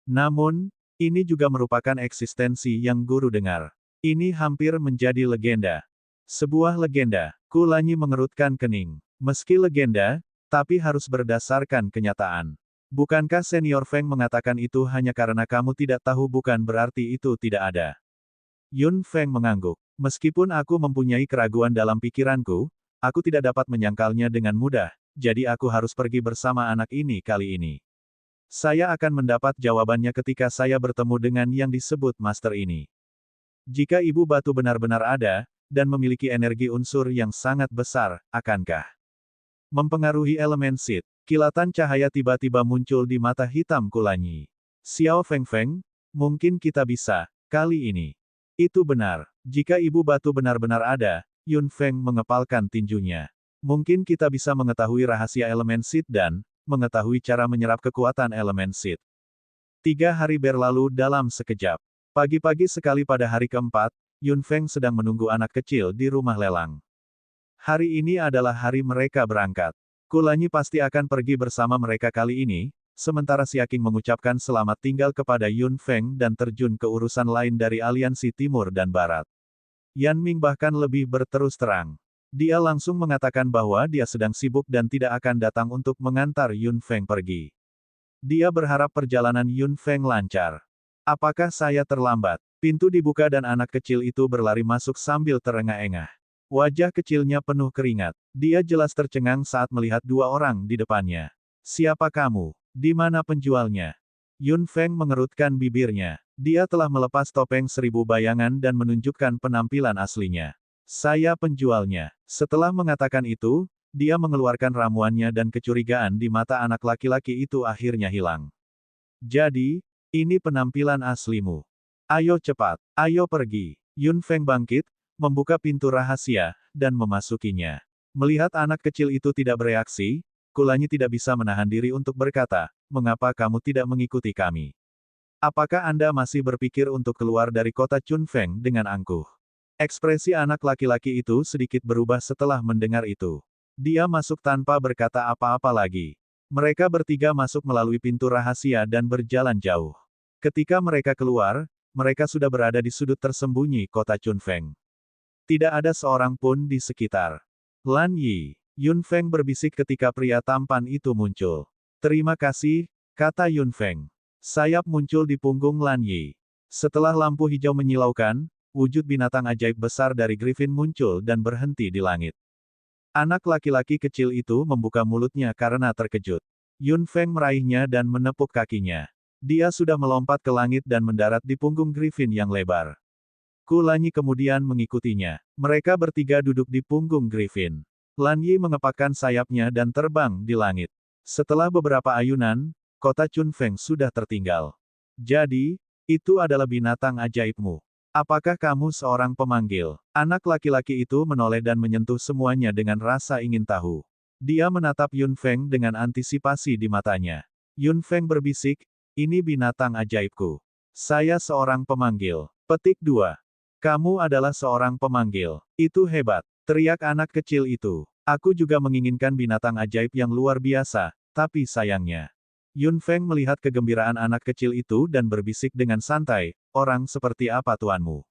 Namun, ini juga merupakan eksistensi yang guru dengar. Ini hampir menjadi legenda. Sebuah legenda. Kulanyi mengerutkan kening. Meski legenda, tapi harus berdasarkan kenyataan. Bukankah Senior Feng mengatakan itu hanya karena kamu tidak tahu bukan berarti itu tidak ada. Yun Feng mengangguk. Meskipun aku mempunyai keraguan dalam pikiranku, aku tidak dapat menyangkalnya dengan mudah, jadi aku harus pergi bersama anak ini kali ini. Saya akan mendapat jawabannya ketika saya bertemu dengan yang disebut master ini. Jika ibu batu benar-benar ada, dan memiliki energi unsur yang sangat besar, akankah mempengaruhi elemen Sid? Kilatan cahaya tiba-tiba muncul di mata hitam Kulanyi. Xiao Fengfeng, mungkin kita bisa, kali ini. Itu benar. Jika ibu batu benar-benar ada, Yun Feng mengepalkan tinjunya. Mungkin kita bisa mengetahui rahasia elemen Sid dan mengetahui cara menyerap kekuatan elemen Sid. 3 hari berlalu dalam sekejap. Pagi-pagi sekali pada hari keempat, Yun Feng sedang menunggu anak kecil di rumah lelang. Hari ini adalah hari mereka berangkat. Kulanyi pasti akan pergi bersama mereka kali ini, sementara Si King mengucapkan selamat tinggal kepada Yun Feng dan terjun ke urusan lain dari aliansi Timur dan Barat. Yan Ming bahkan lebih berterus terang. Dia langsung mengatakan bahwa dia sedang sibuk dan tidak akan datang untuk mengantar Yun Feng pergi. Dia berharap perjalanan Yun Feng lancar. Apakah saya terlambat? Pintu dibuka dan anak kecil itu berlari masuk sambil terengah-engah. Wajah kecilnya penuh keringat. Dia jelas tercengang saat melihat 2 orang di depannya. Siapa kamu? Di mana penjualnya? Yun Feng mengerutkan bibirnya. Dia telah melepas topeng 1000 bayangan dan menunjukkan penampilan aslinya. Saya penjualnya. Setelah mengatakan itu, dia mengeluarkan ramuannya dan kecurigaan di mata anak laki-laki itu akhirnya hilang. Jadi, ini penampilan aslimu. Ayo cepat, ayo pergi. Yun Feng bangkit, membuka pintu rahasia, dan memasukinya. Melihat anak kecil itu tidak bereaksi, Kulanyi tidak bisa menahan diri untuk berkata, mengapa kamu tidak mengikuti kami? Apakah Anda masih berpikir untuk keluar dari kota Chunfeng dengan angkuh? Ekspresi anak laki-laki itu sedikit berubah setelah mendengar itu. Dia masuk tanpa berkata apa-apa lagi. Mereka bertiga masuk melalui pintu rahasia dan berjalan jauh. Ketika mereka keluar, mereka sudah berada di sudut tersembunyi kota Chunfeng. Tidak ada seorang pun di sekitar. Lan Yi, Yun Feng berbisik ketika pria tampan itu muncul. Terima kasih, kata Yun Feng. Sayap muncul di punggung Lan Yi. Setelah lampu hijau menyilaukan, wujud binatang ajaib besar dari Griffin muncul dan berhenti di langit. Anak laki-laki kecil itu membuka mulutnya karena terkejut. Yun Feng meraihnya dan menepuk kakinya. Dia sudah melompat ke langit dan mendarat di punggung Griffin yang lebar. Kulanyi kemudian mengikutinya. Mereka bertiga duduk di punggung Griffin. Lan Yi mengepakkan sayapnya dan terbang di langit. Setelah beberapa ayunan, kota Chunfeng sudah tertinggal. Jadi, itu adalah binatang ajaibmu. Apakah kamu seorang pemanggil? Anak laki-laki itu menoleh dan menyentuh semuanya dengan rasa ingin tahu. Dia menatap Yun Feng dengan antisipasi di matanya. Yun Feng berbisik, ini binatang ajaibku. Saya seorang pemanggil. Petik 2. Kamu adalah seorang pemanggil. Itu hebat. Teriak anak kecil itu. Aku juga menginginkan binatang ajaib yang luar biasa, tapi sayangnya. Yun Feng melihat kegembiraan anak kecil itu dan berbisik dengan santai, orang seperti apa tuanmu?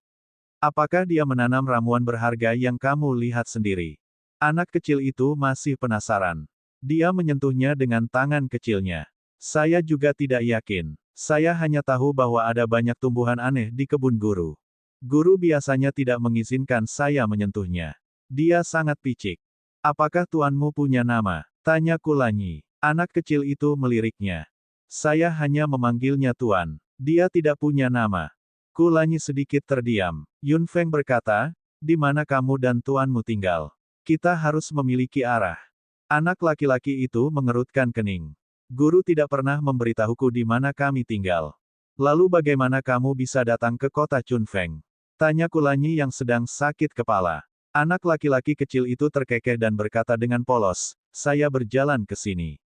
Apakah dia menanam ramuan berharga yang kamu lihat sendiri? Anak kecil itu masih penasaran. Dia menyentuhnya dengan tangan kecilnya. Saya juga tidak yakin. Saya hanya tahu bahwa ada banyak tumbuhan aneh di kebun guru. Guru biasanya tidak mengizinkan saya menyentuhnya. Dia sangat picik. Apakah tuanmu punya nama? Tanya Kulanyi. Anak kecil itu meliriknya. Saya hanya memanggilnya tuan. Dia tidak punya nama. Kulanyi sedikit terdiam. Yun Feng berkata, di mana kamu dan tuanmu tinggal? Kita harus memiliki arah. Anak laki-laki itu mengerutkan kening. Guru tidak pernah memberitahuku di mana kami tinggal. Lalu bagaimana kamu bisa datang ke kota Chunfeng? Tanya Kulanyi yang sedang sakit kepala. Anak laki-laki kecil itu terkekeh dan berkata dengan polos, saya berjalan ke sini.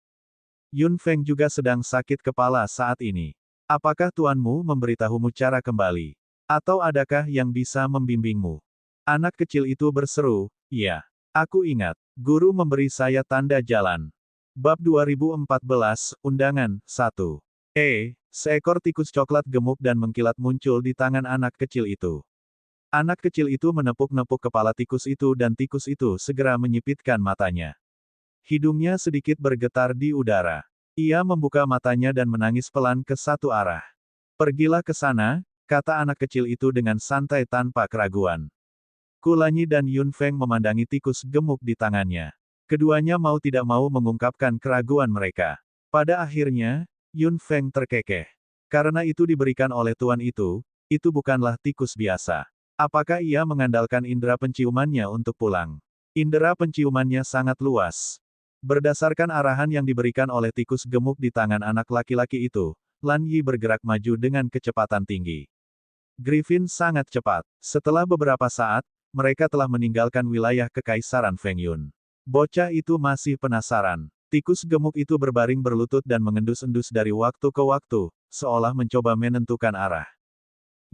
Yun Feng juga sedang sakit kepala saat ini. Apakah tuanmu memberitahumu cara kembali? Atau adakah yang bisa membimbingmu? Anak kecil itu berseru, iya. Aku ingat. Guru memberi saya tanda jalan. Bab 2014, Undangan, 1. Seekor tikus coklat gemuk dan mengkilat muncul di tangan anak kecil itu. Anak kecil itu menepuk-nepuk kepala tikus itu dan tikus itu segera menyipitkan matanya. Hidungnya sedikit bergetar di udara. Ia membuka matanya dan menangis pelan ke satu arah. Pergilah ke sana, kata anak kecil itu dengan santai tanpa keraguan. Kulanyi dan Yun Feng memandangi tikus gemuk di tangannya. Keduanya mau tidak mau mengungkapkan keraguan mereka. Pada akhirnya, Yun Feng terkekeh. Karena itu diberikan oleh tuan itu bukanlah tikus biasa. Apakah ia mengandalkan indera penciumannya untuk pulang? Indera penciumannya sangat luas. Berdasarkan arahan yang diberikan oleh tikus gemuk di tangan anak laki-laki itu, Lan Yi bergerak maju dengan kecepatan tinggi. Griffin sangat cepat. Setelah beberapa saat, mereka telah meninggalkan wilayah Kekaisaran Feng Yun. Bocah itu masih penasaran. Tikus gemuk itu berbaring berlutut dan mengendus-endus dari waktu ke waktu, seolah mencoba menentukan arah.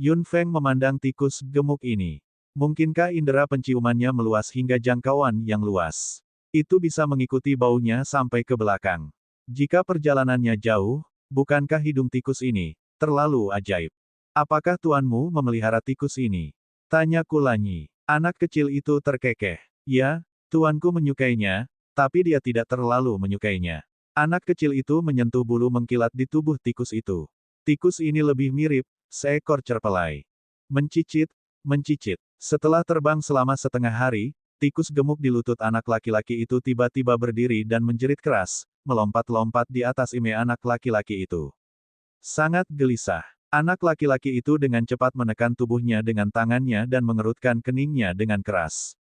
Yun Feng memandang tikus gemuk ini. Mungkinkah indera penciumannya meluas hingga jangkauan yang luas? Itu bisa mengikuti baunya sampai ke belakang. Jika perjalanannya jauh, bukankah hidung tikus ini terlalu ajaib? Apakah tuanmu memelihara tikus ini? Tanya Kulanyi. Anak kecil itu terkekeh. Ya, tuanku menyukainya, tapi dia tidak terlalu menyukainya. Anak kecil itu menyentuh bulu mengkilat di tubuh tikus itu. Tikus ini lebih mirip seekor cerpelai. Mencicit, mencicit. Setelah terbang selama setengah hari, tikus gemuk di lutut anak laki-laki itu tiba-tiba berdiri dan menjerit keras, melompat-lompat di atas ime anak laki-laki itu. Sangat gelisah. Anak laki-laki itu dengan cepat menekan tubuhnya dengan tangannya dan mengerutkan keningnya dengan keras.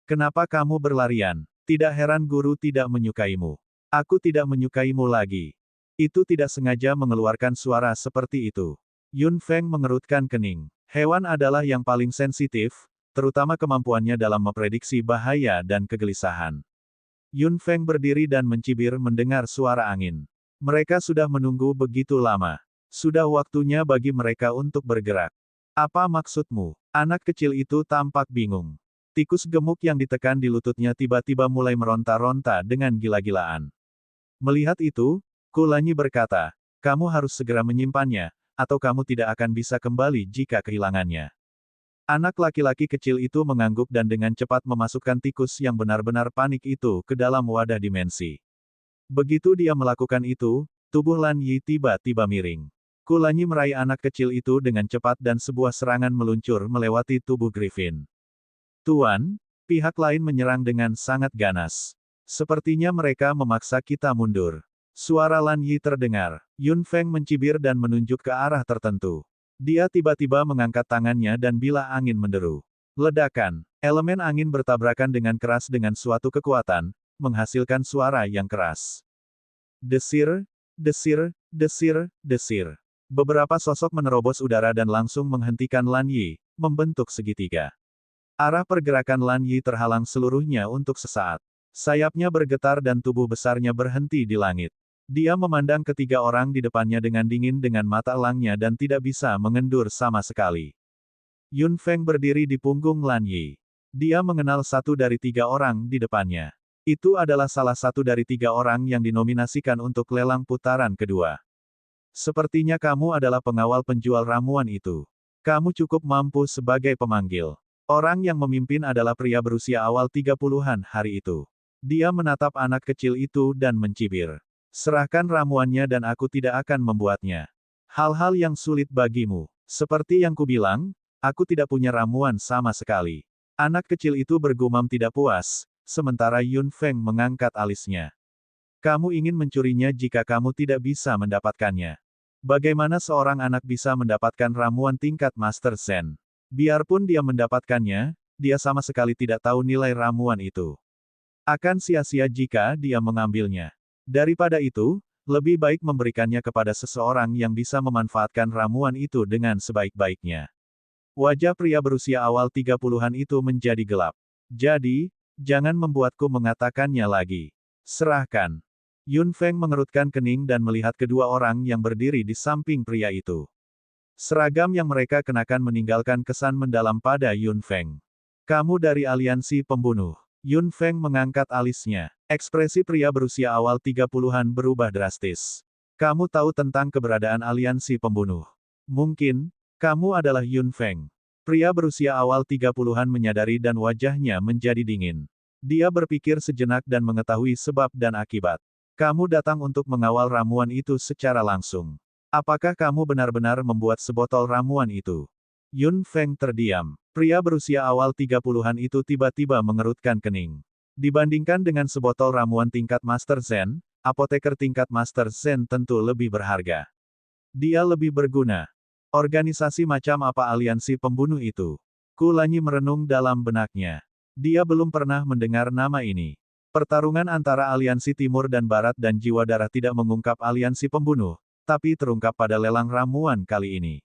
Kenapa kamu berlarian? Tidak heran guru tidak menyukaimu. Aku tidak menyukaimu lagi. Itu tidak sengaja mengeluarkan suara seperti itu. Yun Feng mengerutkan kening. Hewan adalah yang paling sensitif, terutama kemampuannya dalam memprediksi bahaya dan kegelisahan. Yun Feng berdiri dan mencibir mendengar suara angin. Mereka sudah menunggu begitu lama. Sudah waktunya bagi mereka untuk bergerak. Apa maksudmu? Anak kecil itu tampak bingung. Tikus gemuk yang ditekan di lututnya tiba-tiba mulai meronta-ronta dengan gila-gilaan. Melihat itu, Kulanyi berkata, kamu harus segera menyimpannya, atau kamu tidak akan bisa kembali jika kehilangannya. Anak laki-laki kecil itu mengangguk dan dengan cepat memasukkan tikus yang benar-benar panik itu ke dalam wadah dimensi. Begitu dia melakukan itu, tubuh Lan Yi tiba-tiba miring. Kulanyi meraih anak kecil itu dengan cepat dan sebuah serangan meluncur melewati tubuh Griffin. Tuan, pihak lain menyerang dengan sangat ganas. Sepertinya mereka memaksa kita mundur. Suara Lan Yi terdengar. Yun Feng mencibir dan menunjuk ke arah tertentu. Dia tiba-tiba mengangkat tangannya dan bilah angin menderu. Ledakan. Elemen angin bertabrakan dengan keras dengan suatu kekuatan, menghasilkan suara yang keras. Desir, desir, desir, desir. Beberapa sosok menerobos udara dan langsung menghentikan Lan Yi, membentuk segitiga. Arah pergerakan Lan Yi terhalang seluruhnya untuk sesaat. Sayapnya bergetar dan tubuh besarnya berhenti di langit. Dia memandang ketiga orang di depannya dengan dingin dengan mata elangnya dan tidak bisa mengendur sama sekali. Yun Feng berdiri di punggung Lan Yi. Dia mengenal satu dari tiga orang di depannya. Itu adalah salah satu dari tiga orang yang dinominasikan untuk lelang putaran kedua. Sepertinya kamu adalah pengawal penjual ramuan itu. Kamu cukup mampu sebagai pemanggil. Orang yang memimpin adalah pria berusia awal 30-an hari itu. Dia menatap anak kecil itu dan mencibir. Serahkan ramuannya dan aku tidak akan membuatnya. Hal-hal yang sulit bagimu. Seperti yang kubilang, aku tidak punya ramuan sama sekali. Anak kecil itu bergumam tidak puas, sementara Yun Feng mengangkat alisnya. Kamu ingin mencurinya jika kamu tidak bisa mendapatkannya. Bagaimana seorang anak bisa mendapatkan ramuan tingkat Master Zen? Biarpun dia mendapatkannya, dia sama sekali tidak tahu nilai ramuan itu. Akan sia-sia jika dia mengambilnya. Daripada itu, lebih baik memberikannya kepada seseorang yang bisa memanfaatkan ramuan itu dengan sebaik-baiknya. Wajah pria berusia awal 30-an itu menjadi gelap. Jadi, jangan membuatku mengatakannya lagi. Serahkan. Yun Feng mengerutkan kening dan melihat kedua orang yang berdiri di samping pria itu. Seragam yang mereka kenakan meninggalkan kesan mendalam pada Yun Feng. Kamu dari aliansi pembunuh. Yun Feng mengangkat alisnya. Ekspresi pria berusia awal 30-an berubah drastis. Kamu tahu tentang keberadaan aliansi pembunuh. Mungkin, kamu adalah Yun Feng. Pria berusia awal 30-an menyadari dan wajahnya menjadi dingin. Dia berpikir sejenak dan mengetahui sebab dan akibat. Kamu datang untuk mengawal ramuan itu secara langsung. Apakah kamu benar-benar membuat sebotol ramuan itu? Yun Feng terdiam. Pria berusia awal 30-an itu tiba-tiba mengerutkan kening. Dibandingkan dengan sebotol ramuan tingkat Master Zen, apoteker tingkat Master Zen tentu lebih berharga. Dia lebih berguna. Organisasi macam apa aliansi pembunuh itu? Kulanyi merenung dalam benaknya. Dia belum pernah mendengar nama ini. Pertarungan antara aliansi timur dan barat dan jiwa darah tidak mengungkap aliansi pembunuh, tapi terungkap pada lelang ramuan kali ini.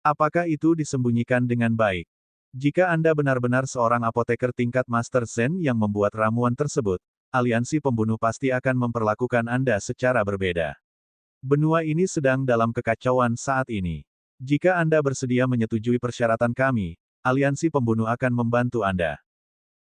Apakah itu disembunyikan dengan baik? Jika Anda benar-benar seorang apoteker tingkat Master Zen yang membuat ramuan tersebut, aliansi pembunuh pasti akan memperlakukan Anda secara berbeda. Benua ini sedang dalam kekacauan saat ini. Jika Anda bersedia menyetujui persyaratan kami, aliansi pembunuh akan membantu Anda.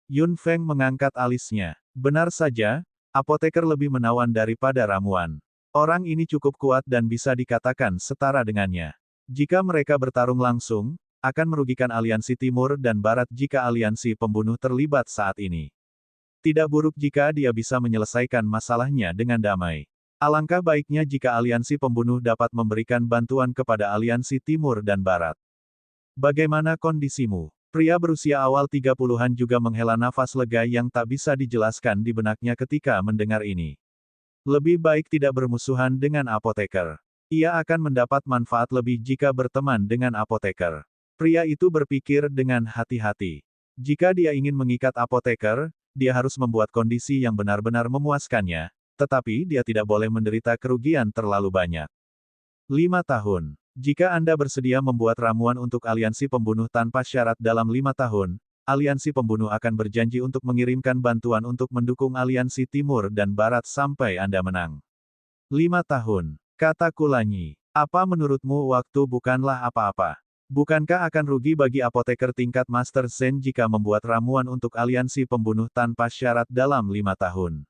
Yun Feng mengangkat alisnya. Benar saja, apoteker lebih menawan daripada ramuan. Orang ini cukup kuat dan bisa dikatakan setara dengannya. Jika mereka bertarung langsung, akan merugikan aliansi timur dan barat jika aliansi pembunuh terlibat saat ini. Tidak buruk jika dia bisa menyelesaikan masalahnya dengan damai. Alangkah baiknya jika aliansi pembunuh dapat memberikan bantuan kepada aliansi timur dan barat. Bagaimana kondisimu? Pria berusia awal 30-an juga menghela nafas lega yang tak bisa dijelaskan di benaknya ketika mendengar ini. Lebih baik tidak bermusuhan dengan apoteker. Ia akan mendapat manfaat lebih jika berteman dengan apoteker. Pria itu berpikir dengan hati-hati. Jika dia ingin mengikat apoteker, dia harus membuat kondisi yang benar-benar memuaskannya, tetapi dia tidak boleh menderita kerugian terlalu banyak. 5 tahun. Jika Anda bersedia membuat ramuan untuk aliansi pembunuh tanpa syarat dalam 5 tahun, aliansi pembunuh akan berjanji untuk mengirimkan bantuan untuk mendukung aliansi timur dan barat sampai Anda menang. 5 tahun, kata Kulanyi. Apa menurutmu waktu bukanlah apa-apa? Bukankah akan rugi bagi apoteker tingkat Master Zen jika membuat ramuan untuk aliansi pembunuh tanpa syarat dalam 5 tahun?